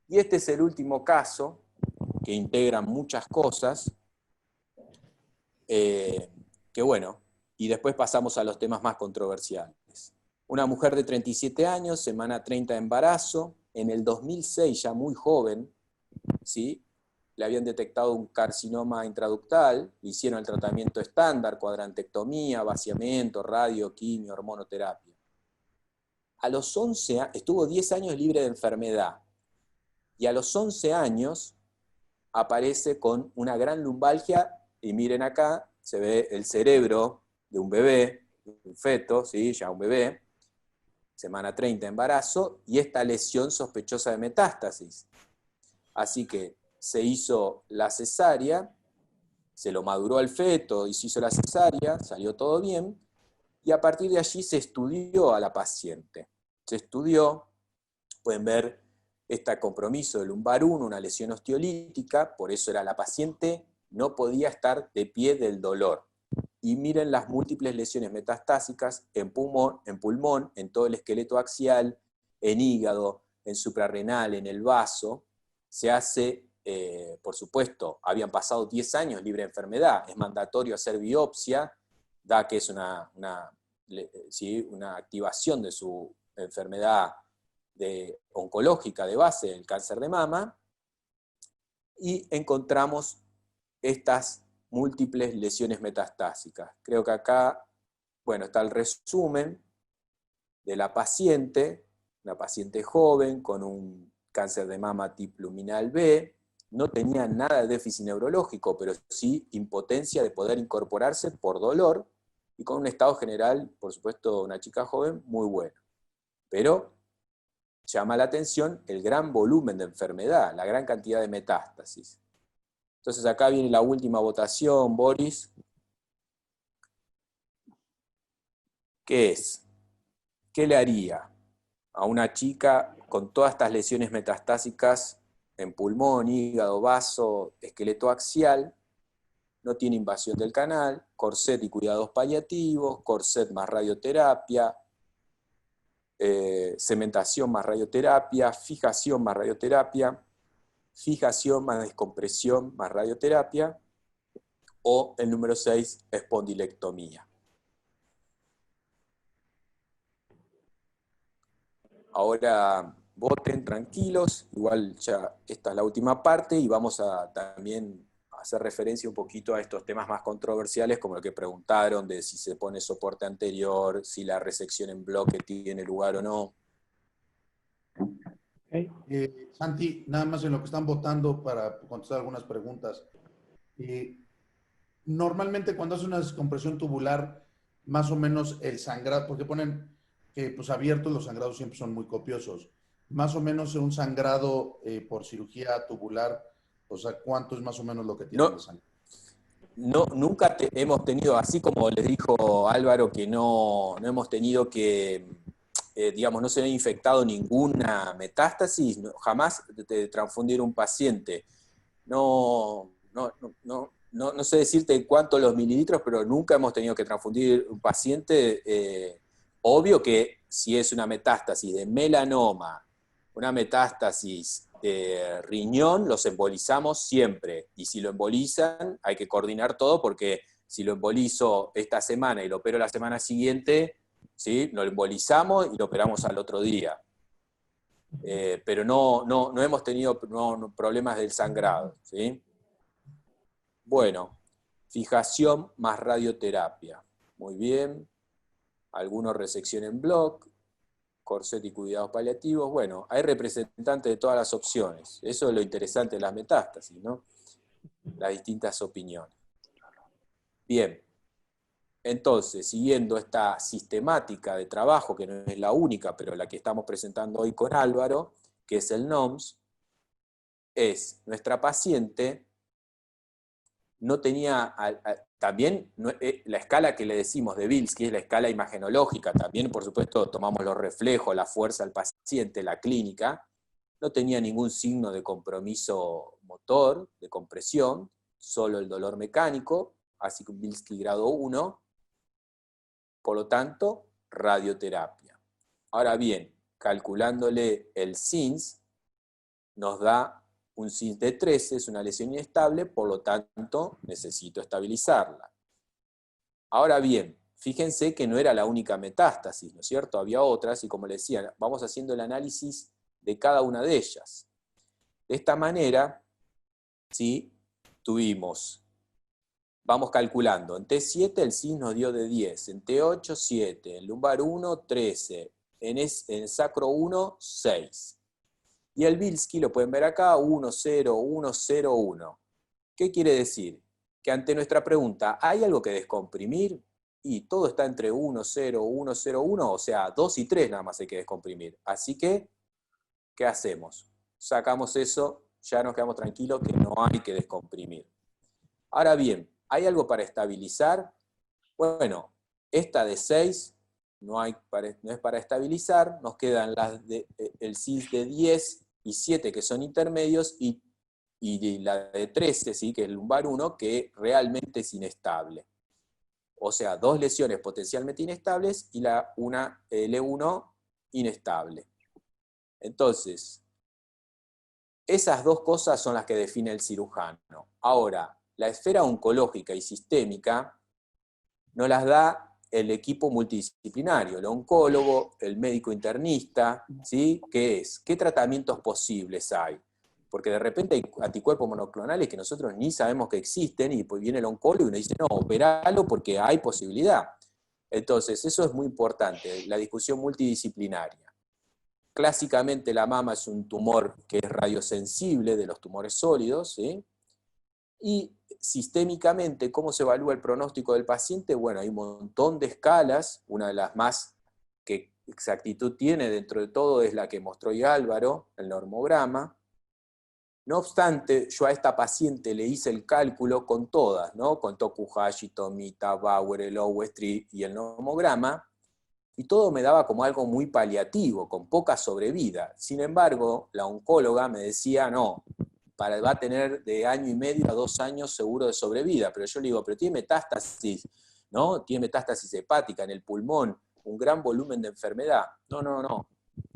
Y este es el último caso, que integra muchas cosas, que bueno, y después pasamos a los temas más controversiales. Una mujer de 37 años, semana 30 de embarazo, en el 2006, ya muy joven, ¿sí?, le habían detectado un carcinoma intraductal, le hicieron el tratamiento estándar, cuadrantectomía, vaciamiento, radio, quimio, hormonoterapia. A los 11 estuvo 10 años libre de enfermedad, y a los 11 años aparece con una gran lumbalgia, y miren acá, se ve el cerebro de un bebé, un feto, ¿sí?, ya un bebé, semana 30 de embarazo, y esta lesión sospechosa de metástasis. Así que se hizo la cesárea, se lo maduró al feto y se hizo la cesárea, salió todo bien, y a partir de allí se estudió a la paciente. Se estudió, pueden ver este compromiso del lumbar 1, una lesión osteolítica, por eso la paciente no podía estar de pie del dolor. Y miren las múltiples lesiones metastásicas en pulmón, en todo el esqueleto axial, en hígado, en suprarrenal, en el vaso. Se hace, por supuesto, habían pasado 10 años libre de enfermedad, es mandatorio hacer biopsia, da que es una activación de su enfermedad oncológica de base, el cáncer de mama, y encontramos estas múltiples lesiones metastásicas. Creo que acá, bueno, está el resumen de la paciente, una paciente joven con un cáncer de mama tipo luminal B, no tenía nada de déficit neurológico, pero sí impotencia de poder incorporarse por dolor, y con un estado general, por supuesto, una chica joven muy bueno. Pero llama la atención el gran volumen de enfermedad, la gran cantidad de metástasis. Entonces acá viene la última votación, Boris. ¿Qué es? ¿Qué le haría a una chica con todas estas lesiones metastásicas en pulmón, hígado, vaso, esqueleto axial? No tiene invasión del canal, corset y cuidados paliativos, corset más radioterapia, cementación más radioterapia, fijación más radioterapia, fijación más descompresión más radioterapia, o el número 6, espondilectomía. Ahora voten tranquilos, igual ya esta es la última parte y vamos a también hacer referencia un poquito a estos temas más controversiales, como lo que preguntaron, de si se pone soporte anterior, si la resección en bloque tiene lugar o no. Okay. Santi, nada más en lo que están votando para contestar algunas preguntas. Normalmente cuando hace una descompresión tubular, más o menos el sangrado, porque ponen que pues abiertos los sangrados siempre son muy copiosos, más o menos un sangrado por cirugía tubular, o sea, ¿cuánto es más o menos lo que tienen de sangre? Nunca hemos tenido, así como les dijo Álvaro, que no hemos tenido que, digamos, no se ha infectado ninguna metástasis, jamás de transfundir un paciente. No sé decirte cuántos los mililitros, pero nunca hemos tenido que transfundir un paciente. Obvio que si es una metástasis de melanoma, una metástasis de riñón, los embolizamos siempre. Y si lo embolizan, hay que coordinar todo, porque si lo embolizo esta semana y lo opero la semana siguiente, ¿sí? Lo embolizamos y lo operamos al otro día. Pero no hemos tenido problemas del sangrado, ¿sí? Bueno, fijación más radioterapia. Muy bien. Algunos resección en bloc, corset y cuidados paliativos. Bueno, hay representantes de todas las opciones. Eso es lo interesante de las metástasis, ¿no? Las distintas opiniones. Bien. Entonces, siguiendo esta sistemática de trabajo, que no es la única, pero la que estamos presentando hoy con Álvaro, que es el NOMS, es nuestra paciente no tenía, también la escala que le decimos de Bilski es la escala imagenológica, también por supuesto tomamos los reflejos, la fuerza del paciente, la clínica, no tenía ningún signo de compromiso motor, de compresión, solo el dolor mecánico, así que Bilski grado 1, por lo tanto, radioterapia. Ahora bien, calculándole el SINS, nos da un SINS de 13, es una lesión inestable, por lo tanto, necesito estabilizarla. Ahora bien, fíjense que no era la única metástasis, ¿no es cierto? Había otras, y como les decía, vamos haciendo el análisis de cada una de ellas. De esta manera, ¿sí? Vamos calculando, en T7 el SINS nos dio de 10, en T8 7, en lumbar 1 13, en sacro 1 6. Y el Bilski lo pueden ver acá, 1, 0, 1, 0, 1. ¿Qué quiere decir? Que ante nuestra pregunta, ¿hay algo que descomprimir? Y todo está entre 1, 0, 1, 0, 1, o sea, 2 y 3 nada más hay que descomprimir. Así que, ¿qué hacemos? Sacamos eso, ya nos quedamos tranquilos que no hay que descomprimir. Ahora bien, ¿hay algo para estabilizar? Bueno, esta de 6 no es para estabilizar, nos quedan el SINS de 10 y 7 que son intermedios y la de 13, ¿sí? Que es el lumbar 1, que realmente es inestable. O sea, dos lesiones potencialmente inestables y una L1 inestable. Entonces, esas dos cosas son las que define el cirujano. Ahora, la esfera oncológica y sistémica nos las da el equipo multidisciplinario, el oncólogo, el médico internista, ¿sí? ¿Qué es? ¿Qué tratamientos posibles hay? Porque de repente hay anticuerpos monoclonales que nosotros ni sabemos que existen, y pues viene el oncólogo y nos dice, no, operalo porque hay posibilidad. Entonces, eso es muy importante, la discusión multidisciplinaria. Clásicamente la mama es un tumor que es radiosensible de los tumores sólidos, ¿sí? Y sistémicamente, ¿cómo se evalúa el pronóstico del paciente? Bueno, hay un montón de escalas, una de las más que exactitud tiene dentro de todo es la que mostró hoy Álvaro, el normograma. No obstante, yo a esta paciente le hice el cálculo con todas, ¿no? Con Tokuhashi, Tomita, Bauer, el Owestri y el normograma, y todo me daba como algo muy paliativo, con poca sobrevida. Sin embargo, la oncóloga me decía, no, va a tener de 1 año y medio a 2 años seguro de sobrevida, pero yo le digo, pero tiene metástasis, ¿no? Tiene metástasis hepática en el pulmón, un gran volumen de enfermedad. No,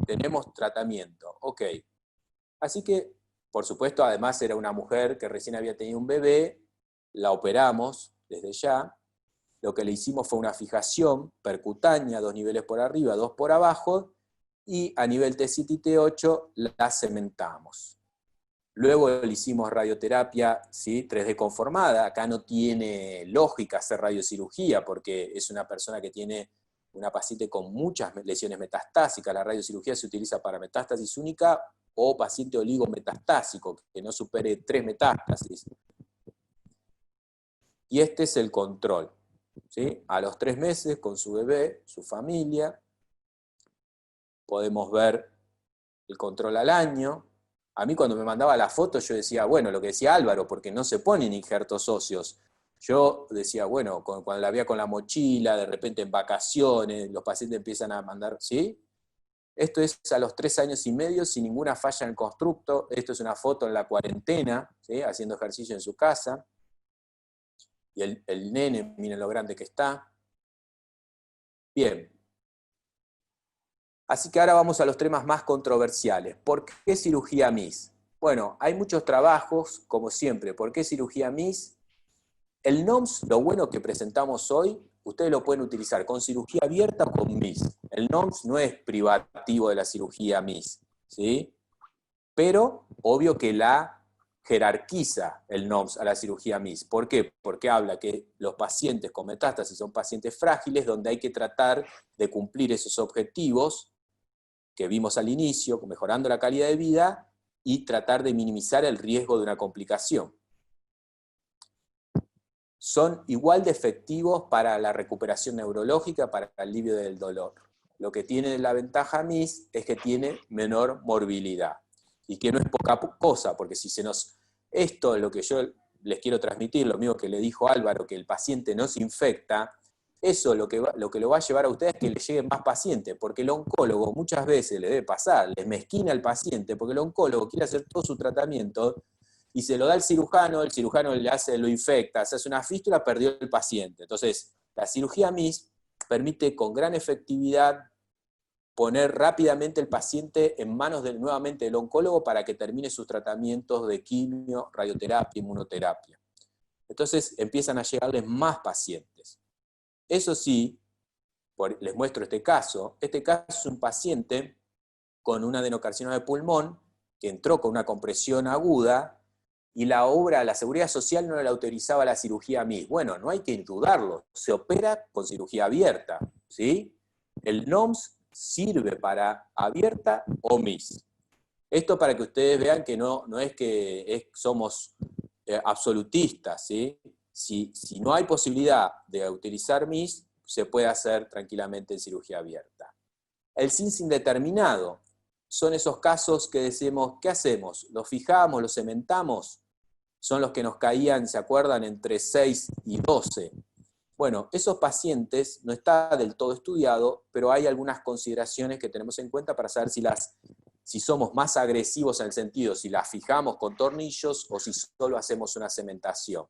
tenemos tratamiento, ok. Así que, por supuesto, además era una mujer que recién había tenido un bebé, la operamos desde ya, lo que le hicimos fue una fijación percutánea, 2 niveles por arriba, 2 por abajo, y a nivel T7 y T8 la cementamos. Luego le hicimos radioterapia, ¿sí? 3D conformada. Acá no tiene lógica hacer radiocirugía porque es una persona que tiene una paciente con muchas lesiones metastásicas. La radiocirugía se utiliza para metástasis única o paciente oligometastásico, que no supere 3 metástasis. Y este es el control, ¿sí? A los 3 meses, con su bebé, su familia, podemos ver el control al año. A mí cuando me mandaba la foto yo decía, bueno, lo que decía Álvaro, porque no se ponen injertos óseos. Yo decía, bueno, cuando la veía con la mochila, de repente en vacaciones, los pacientes empiezan a mandar, ¿sí? Esto es a los 3 años y medio, sin ninguna falla en el constructo. Esto es una foto en la cuarentena, ¿sí? Haciendo ejercicio en su casa. Y el nene, miren lo grande que está. Bien. Así que ahora vamos a los temas más controversiales. ¿Por qué cirugía MIS? Bueno, hay muchos trabajos, como siempre. ¿Por qué cirugía MIS? El NOMS, lo bueno que presentamos hoy, ustedes lo pueden utilizar con cirugía abierta o con MIS. El NOMS no es privativo de la cirugía MIS, ¿sí? Pero obvio que la jerarquiza el NOMS a la cirugía MIS. ¿Por qué? Porque habla que los pacientes con metástasis son pacientes frágiles donde hay que tratar de cumplir esos objetivos que vimos al inicio, mejorando la calidad de vida y tratar de minimizar el riesgo de una complicación. Son igual de efectivos para la recuperación neurológica, para el alivio del dolor. Lo que tiene la ventaja MIS es que tiene menor morbilidad. Y que no es poca cosa, porque si se nos... Esto es lo que yo les quiero transmitir, lo mismo que le dijo Álvaro, que el paciente no se infecta, eso lo que lo va a llevar a ustedes es que le lleguen más pacientes, porque el oncólogo muchas veces le debe pasar, les mezquina al paciente, porque el oncólogo quiere hacer todo su tratamiento, y se lo da al cirujano, el cirujano lo infecta, se hace una fístula, perdió el paciente. Entonces, la cirugía MIS permite con gran efectividad poner rápidamente el paciente en manos nuevamente del oncólogo para que termine sus tratamientos de quimio, radioterapia, inmunoterapia. Entonces empiezan a llegarles más pacientes. Eso sí, les muestro este caso. Este caso es un paciente con un adenocarcinoma de pulmón que entró con una compresión aguda y la Seguridad Social no le autorizaba la cirugía MIS. Bueno, no hay que dudarlo, se opera con cirugía abierta, ¿sí? El NOMS sirve para abierta o MIS. Esto para que ustedes vean que no es que somos absolutistas, ¿sí? Si no hay posibilidad de utilizar MIS, se puede hacer tranquilamente en cirugía abierta. El CINS indeterminado son esos casos que decimos, ¿qué hacemos? ¿Los fijamos, los cementamos? Son los que nos caían, ¿se acuerdan?, entre 6 y 12. Bueno, esos pacientes no está del todo estudiado, pero hay algunas consideraciones que tenemos en cuenta para saber si somos más agresivos en el sentido, si las fijamos con tornillos o si solo hacemos una cementación.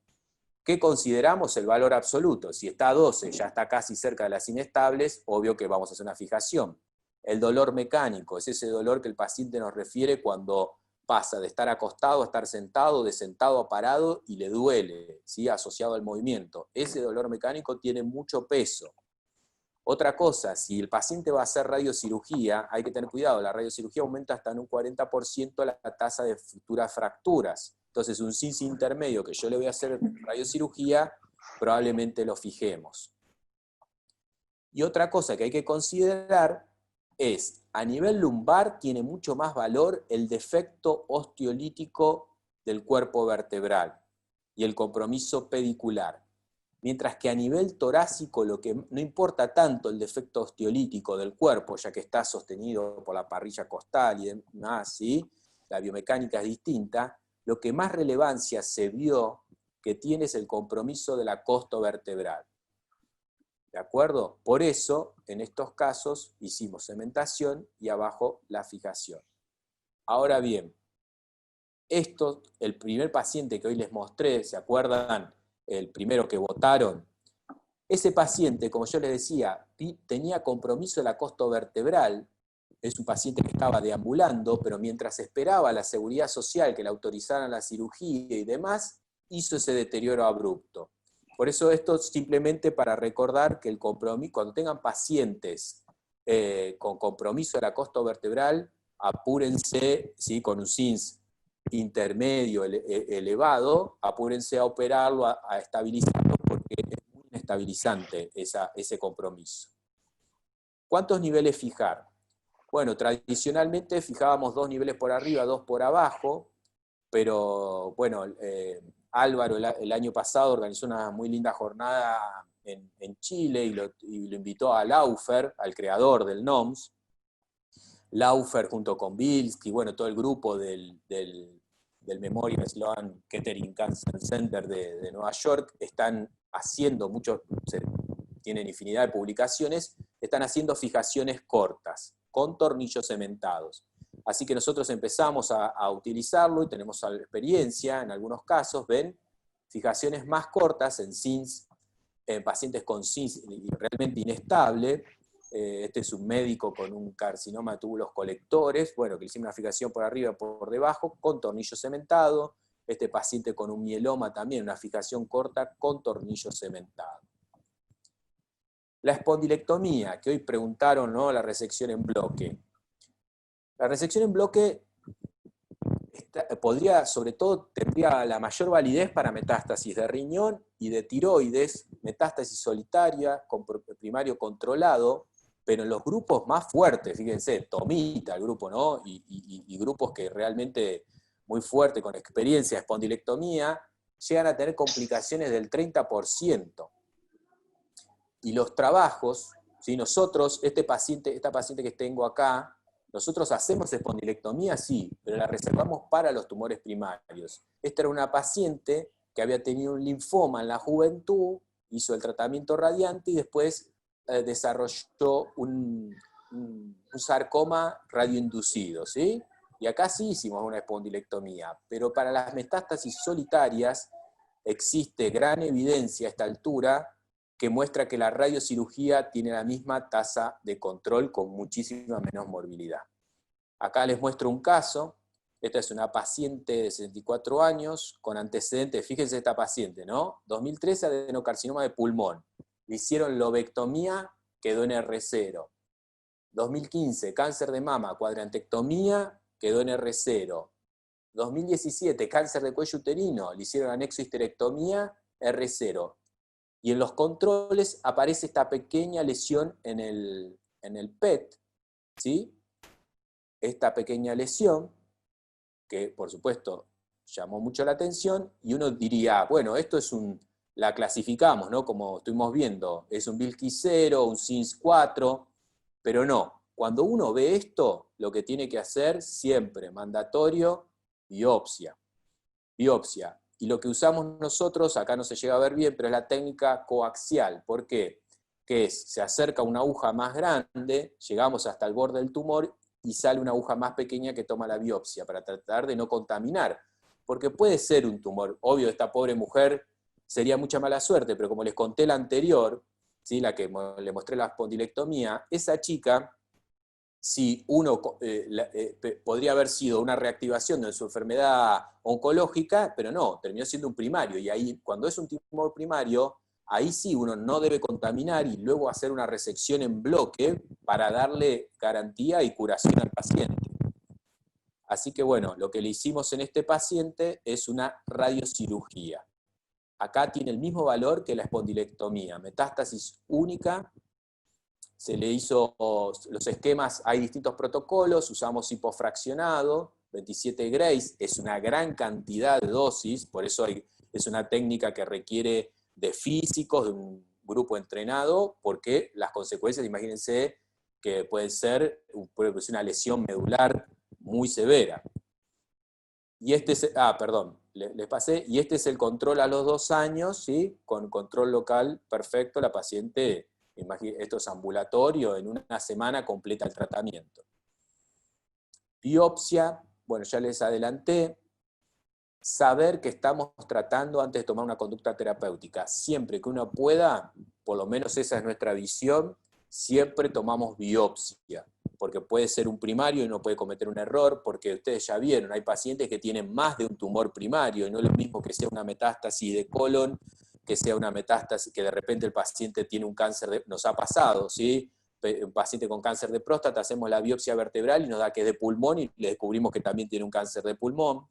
¿Qué consideramos? El valor absoluto. Si está a 12, ya está casi cerca de las inestables, obvio que vamos a hacer una fijación. El dolor mecánico es ese dolor que el paciente nos refiere cuando pasa de estar acostado a estar sentado, de sentado a parado y le duele, ¿sí? Asociado al movimiento. Ese dolor mecánico tiene mucho peso. Otra cosa, si el paciente va a hacer radiocirugía, hay que tener cuidado, la radiocirugía aumenta hasta en un 40% la tasa de futuras fracturas. Entonces un CINS intermedio que yo le voy a hacer radiocirugía, probablemente lo fijemos. Y otra cosa que hay que considerar es, a nivel lumbar tiene mucho más valor el defecto osteolítico del cuerpo vertebral y el compromiso pedicular. Mientras que a nivel torácico lo que no importa tanto el defecto osteolítico del cuerpo, ya que está sostenido por la parrilla costal y demás, ¿sí? La biomecánica es distinta, lo que más relevancia se vio que tiene es el compromiso de la costo vertebral. ¿De acuerdo? Por eso, en estos casos, hicimos cementación y abajo la fijación. Ahora bien, el primer paciente que hoy les mostré, ¿se acuerdan? El primero que votaron. Ese paciente, como yo les decía, tenía compromiso de la costo vertebral. Es un paciente que estaba deambulando, pero mientras esperaba la Seguridad Social que le autorizaran la cirugía y demás, hizo ese deterioro abrupto. Por eso esto simplemente para recordar que el compromiso, cuando tengan pacientes con compromiso de la costo vertebral, apúrense, ¿sí? Con un CINS intermedio, elevado, apúrense a operarlo, a estabilizarlo, porque es muy inestabilizante ese compromiso. ¿Cuántos niveles fijar? Bueno, tradicionalmente fijábamos 2 niveles por arriba, 2 por abajo, pero bueno, Álvaro el año pasado organizó una muy linda jornada en Chile y lo invitó a Laufer, al creador del NOMS. Laufer junto con Bilski, bueno, todo el grupo del Memorial Sloan Kettering Cancer Center de Nueva York, están haciendo tienen infinidad de publicaciones, están haciendo fijaciones cortas, con tornillos cementados. Así que nosotros empezamos a utilizarlo y tenemos experiencia en algunos casos, ven, fijaciones más cortas en pacientes con SINS realmente inestable. Este es un médico con un carcinoma de túbulos colectores, bueno, que le hicimos una fijación por arriba y por debajo, con tornillo cementado. Este paciente con un mieloma también, una fijación corta con tornillo cementado. La espondilectomía, que hoy preguntaron, ¿no? La resección en bloque. La resección en bloque sobre todo, tendría la mayor validez para metástasis de riñón y de tiroides, metástasis solitaria, con primario controlado, pero en los grupos más fuertes, fíjense, Tomita, el grupo, ¿no? Y grupos que realmente muy fuerte, con experiencia de espondilectomía, llegan a tener complicaciones del 30%. Y los trabajos, ¿sí? Nosotros, esta paciente que tengo acá, nosotros hacemos espondilectomía, sí, pero la reservamos para los tumores primarios. Esta era una paciente que había tenido un linfoma en la juventud, hizo el tratamiento radiante y después desarrolló un sarcoma radioinducido, ¿sí? Y acá sí hicimos una espondilectomía, pero para las metástasis solitarias existe gran evidencia a esta altura que muestra que la radiocirugía tiene la misma tasa de control con muchísima menos morbilidad. Acá les muestro un caso. Esta es una paciente de 64 años con antecedentes, fíjense esta paciente, ¿no? 2013 adenocarcinoma de pulmón. Le hicieron lobectomía, quedó en R0. 2015, cáncer de mama, cuadrantectomía, quedó en R0. 2017, cáncer de cuello uterino, le hicieron anexohisterectomía, R0. Y en los controles aparece esta pequeña lesión en el PET, ¿sí? Esta pequeña lesión, que por supuesto llamó mucho la atención, y uno diría, bueno, esto es la clasificamos, ¿no? Como estuvimos viendo, es un Bilski 0, un SINS 4, pero no. Cuando uno ve esto, lo que tiene que hacer siempre, mandatorio, biopsia. Biopsia. Y lo que usamos nosotros, acá no se llega a ver bien, pero es la técnica coaxial. ¿Por qué? Que se acerca una aguja más grande, llegamos hasta el borde del tumor y sale una aguja más pequeña que toma la biopsia para tratar de no contaminar. Porque puede ser un tumor. Obvio, esta pobre mujer sería mucha mala suerte, pero como les conté la anterior, ¿sí? La que le mostré la espondilectomía, esa chica, si uno podría haber sido una reactivación de su enfermedad oncológica, pero no, terminó siendo un primario, y ahí, cuando es un tumor primario, ahí sí uno no debe contaminar y luego hacer una resección en bloque para darle garantía y curación al paciente. Así que bueno, lo que le hicimos en este paciente es una radiocirugía. Acá tiene el mismo valor que la espondilectomía, metástasis única. Se le hizo los esquemas, hay distintos protocolos, usamos hipofraccionado, 27 Grays, es una gran cantidad de dosis, por eso es una técnica que requiere de físicos, de un grupo entrenado, porque las consecuencias, imagínense, que puede ser una lesión medular muy severa. Y este es, perdón, les pasé, y este es el control a los 2 años, ¿sí? Con control local perfecto, la paciente, esto es ambulatorio, en una semana completa el tratamiento. Biopsia, bueno, ya les adelanté. Saber que estamos tratando antes de tomar una conducta terapéutica. Siempre que uno pueda, por lo menos esa es nuestra visión, siempre tomamos biopsia, porque puede ser un primario y uno puede cometer un error, porque ustedes ya vieron, hay pacientes que tienen más de un tumor primario, y no es lo mismo que sea una metástasis de colon, que sea una metástasis, que de repente el paciente tiene un cáncer, nos ha pasado, ¿sí? Un paciente con cáncer de próstata, hacemos la biopsia vertebral y nos da que es de pulmón, y le descubrimos que también tiene un cáncer de pulmón.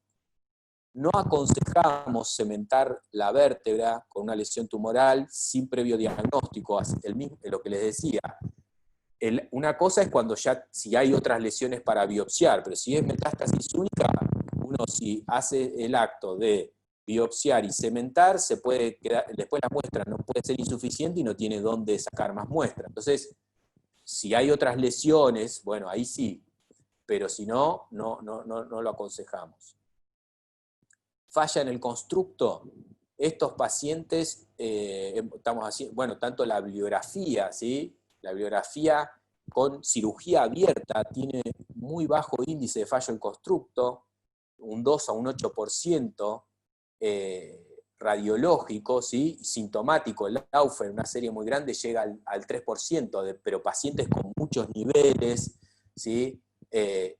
no aconsejamos cementar la vértebra con una lesión tumoral sin previo diagnóstico, lo que les decía. Una cosa es cuando ya, si hay otras lesiones para biopsiar, pero si es metástasis única, uno si hace el acto de biopsiar y cementar, se puede quedar, después la muestra no puede ser insuficiente y no tiene dónde sacar más muestra. Entonces, si hay otras lesiones, bueno, ahí sí, pero si no, no lo aconsejamos. Falla en el constructo. Estos pacientes, estamos haciendo, bueno, tanto la bibliografía, ¿sí? La bibliografía con cirugía abierta tiene muy bajo índice de fallo en constructo, un 2 a un 8%, radiológico, ¿sí? Sintomático. El Laufer, una serie muy grande, llega al 3%, pero pacientes con muchos niveles, ¿sí?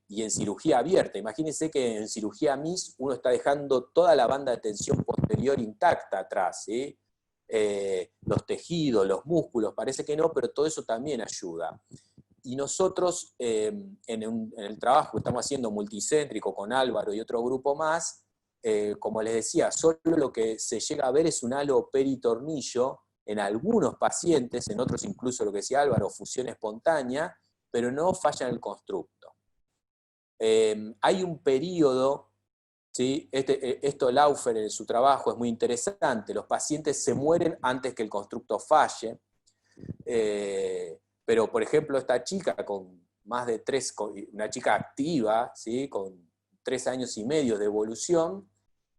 Y en cirugía abierta. Imagínense que en cirugía MIS uno está dejando toda la banda de tensión posterior intacta atrás, ¿sí? Los tejidos, los músculos, parece que no, pero todo eso también ayuda. Y nosotros, en el trabajo que estamos haciendo multicéntrico con Álvaro y otro grupo más, como les decía, solo lo que se llega a ver es un halo peritornillo en algunos pacientes, en otros incluso lo que decía Álvaro, fusión espontánea, pero no falla en el constructo. Hay un periodo, ¿sí? Esto Laufer en su trabajo es muy interesante, los pacientes se mueren antes que el constructo falle, pero por ejemplo esta chica con más de 3, una chica activa, ¿sí? Con 3 años y medio de evolución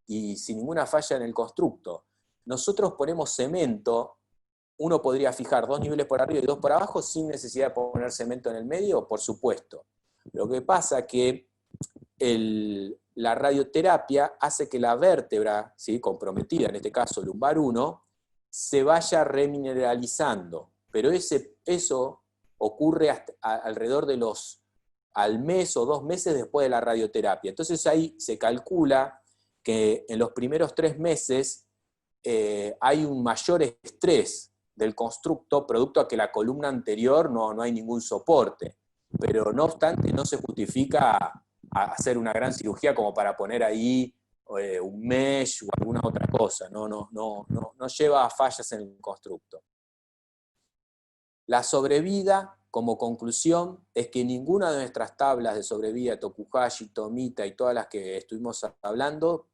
y sin ninguna falla en el constructo. Nosotros ponemos cemento, uno podría fijar 2 niveles por arriba y 2 por abajo sin necesidad de poner cemento en el medio, por supuesto. Lo que pasa es que la radioterapia hace que la vértebra, ¿sí? Comprometida, en este caso lumbar 1, se vaya remineralizando. Pero eso ocurre alrededor de al mes o 2 meses después de la radioterapia. Entonces ahí se calcula que en los primeros 3 meses hay un mayor estrés del constructo, producto a que la columna anterior no hay ningún soporte. Pero no obstante no se justifica a hacer una gran cirugía como para poner ahí un mesh o alguna otra cosa, no lleva a fallas en el constructo. La sobrevida, como conclusión, es que ninguna de nuestras tablas de sobrevida, Tokuhashi, Tomita y todas las que estuvimos hablando,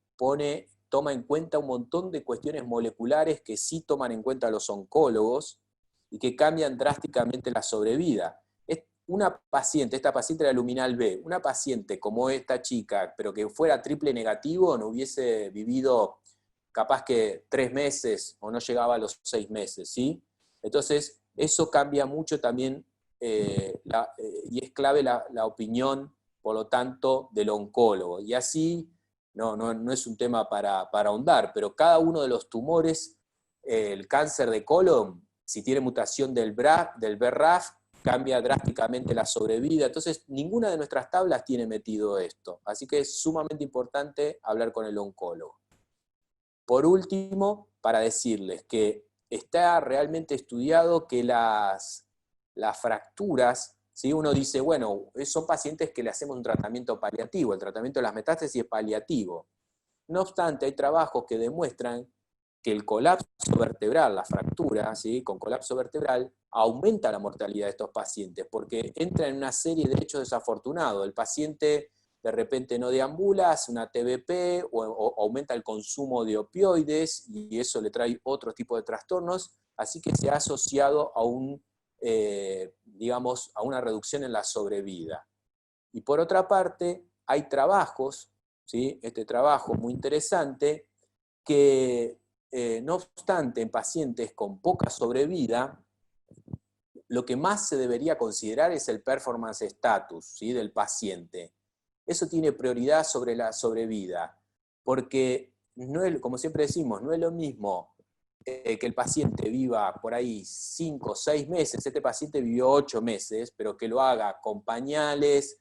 toma en cuenta un montón de cuestiones moleculares que sí toman en cuenta los oncólogos y que cambian drásticamente la sobrevida. Una paciente, esta paciente era luminal B, una paciente como esta chica, pero que fuera triple negativo, no hubiese vivido capaz que 3 meses o no llegaba a los 6 meses, ¿sí? Entonces, eso cambia mucho también y es clave la opinión, por lo tanto, del oncólogo. Y así, no es un tema para ahondar, pero cada uno de los tumores, el cáncer de colon, si tiene mutación del BRAF, cambia drásticamente la sobrevida. Entonces, ninguna de nuestras tablas tiene metido esto. Así que es sumamente importante hablar con el oncólogo. Por último, para decirles que está realmente estudiado que las fracturas, ¿sí? Uno dice, bueno, son pacientes que le hacemos un tratamiento paliativo, el tratamiento de las metástasis es paliativo. No obstante, hay trabajos que demuestran que el colapso vertebral, la fractura, ¿sí? Con colapso vertebral, aumenta la mortalidad de estos pacientes, porque entra en una serie de hechos desafortunados. El paciente de repente no deambula, hace una TBP, o aumenta el consumo de opioides, y eso le trae otro tipo de trastornos, así que se ha asociado a a una reducción en la sobrevida. Y por otra parte, hay trabajos, ¿sí? Este trabajo muy interesante, que no obstante, en pacientes con poca sobrevida, lo que más se debería considerar es el performance status, ¿sí? Del paciente. Eso tiene prioridad sobre la sobrevida, porque, como siempre decimos, no es lo mismo que el paciente viva por ahí 5 o 6 meses, este paciente vivió 8 meses, pero que lo haga con pañales,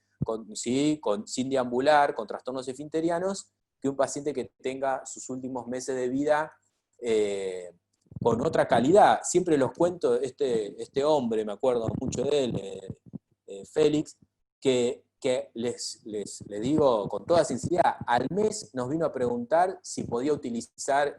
sin deambular, con trastornos esfinterianos, que un paciente que tenga sus últimos meses de vida con otra calidad. Siempre los cuento, este hombre, me acuerdo mucho de él, Félix, que que les digo con toda sinceridad, al mes nos vino a preguntar si podía utilizar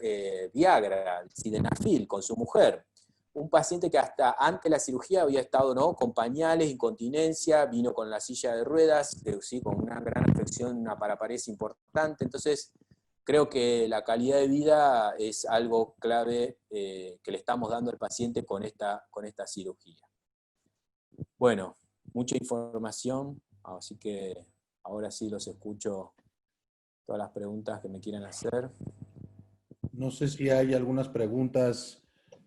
Viagra, sildenafil, con su mujer. Un paciente que hasta antes de la cirugía había estado, ¿no?, con pañales, incontinencia, vino con la silla de ruedas, sí, con una gran afección, una paraparesia importante. Entonces, creo que la calidad de vida es algo clave que le estamos dando al paciente con esta cirugía. Bueno, mucha información, así que ahora sí los escucho todas las preguntas que me quieran hacer. No sé si hay algunas preguntas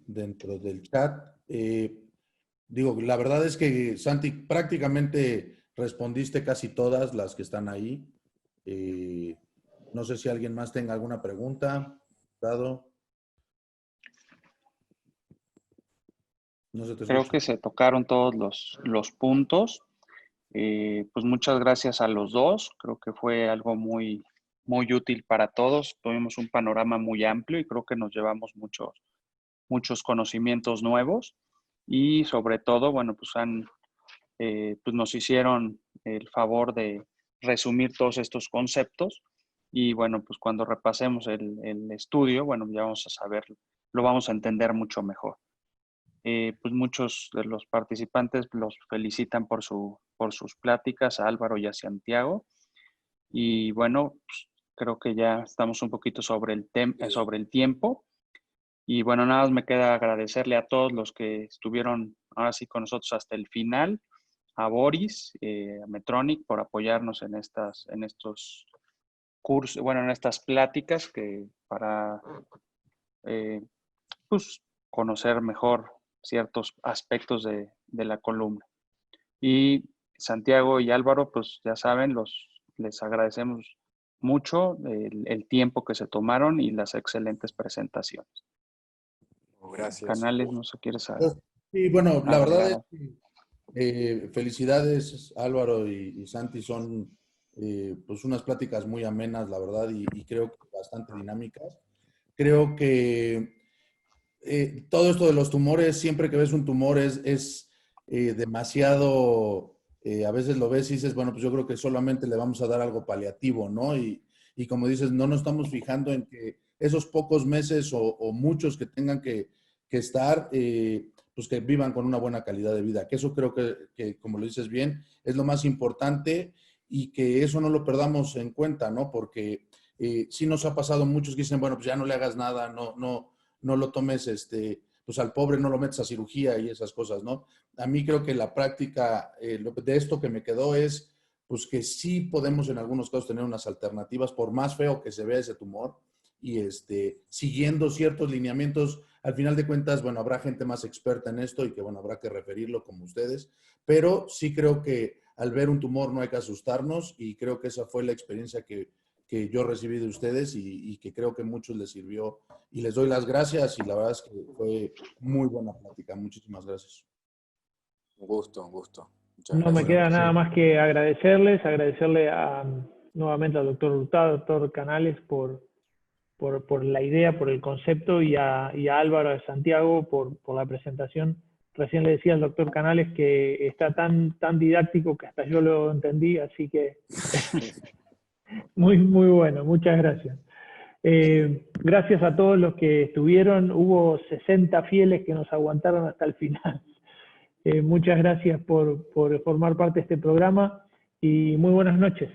dentro del chat. Digo, la verdad es que, Santi, prácticamente respondiste casi todas las que están ahí. No sé si alguien más tenga alguna pregunta. Dado. No se te Creo escucha. que se tocaron todos los puntos. Pues muchas gracias a los dos. Creo que fue algo muy, muy útil para todos. Tuvimos un panorama muy amplio y creo que nos llevamos muchos conocimientos nuevos. Y sobre todo, bueno, pues pues nos hicieron el favor de resumir todos estos conceptos. Y bueno, pues cuando repasemos el estudio, bueno, ya vamos a saber, lo vamos a entender mucho mejor. Pues muchos de los participantes los felicitan por sus pláticas, a Álvaro y a Santiago. Y bueno, pues creo que ya estamos un poquito sobre el tiempo. Y bueno, nada más me queda agradecerle a todos los que estuvieron ahora sí con nosotros hasta el final, a Boris, a Medtronic por apoyarnos en estos cursos, bueno, en estas pláticas que para pues, conocer mejor ciertos aspectos de la columna. Y Santiago y Álvaro, pues ya saben, les agradecemos mucho el tiempo que se tomaron y las excelentes presentaciones. Gracias. Canales, no sé, ¿quieres Sí, bueno, la verdad es agregar? que felicidades, Álvaro y Santi, son pues unas pláticas muy amenas, la verdad, y creo que bastante dinámicas. Creo que todo esto de los tumores, siempre que ves un tumor es demasiado, a veces lo ves y dices, bueno, pues yo creo que solamente le vamos a dar algo paliativo, ¿no? Y como dices, no nos estamos fijando en que esos pocos meses o muchos que tengan que estar, pues que vivan con una buena calidad de vida, que eso creo que, como lo dices bien, es lo más importante y que eso no lo perdamos en cuenta, ¿no? Porque sí nos ha pasado muchos que dicen, bueno, pues ya no le hagas nada, no lo tomes, pues al pobre no lo metes a cirugía y esas cosas, ¿no? A mí creo que la práctica de esto que me quedó es, pues que sí podemos en algunos casos tener unas alternativas, por más feo que se vea ese tumor, y siguiendo ciertos lineamientos, al final de cuentas, bueno, habrá gente más experta en esto y que, bueno, habrá que referirlo como ustedes, pero sí creo que al ver un tumor no hay que asustarnos y creo que esa fue la experiencia que yo recibí de ustedes y que creo que a muchos les sirvió y les doy las gracias y la verdad es que fue muy buena plática. Muchísimas gracias. Un gusto, un gusto. Muchas No me gracias. queda nada Sí. más que agradecerle nuevamente al doctor Hurtado, doctor Canales, por la idea, por el concepto, y a Álvaro de Santiago por la presentación. Recién le decía al doctor Canales que está tan didáctico que hasta yo lo entendí, así que muy, muy bueno, muchas gracias. Gracias a todos los que estuvieron, hubo 60 fieles que nos aguantaron hasta el final. Muchas gracias por formar parte de este programa y muy buenas noches.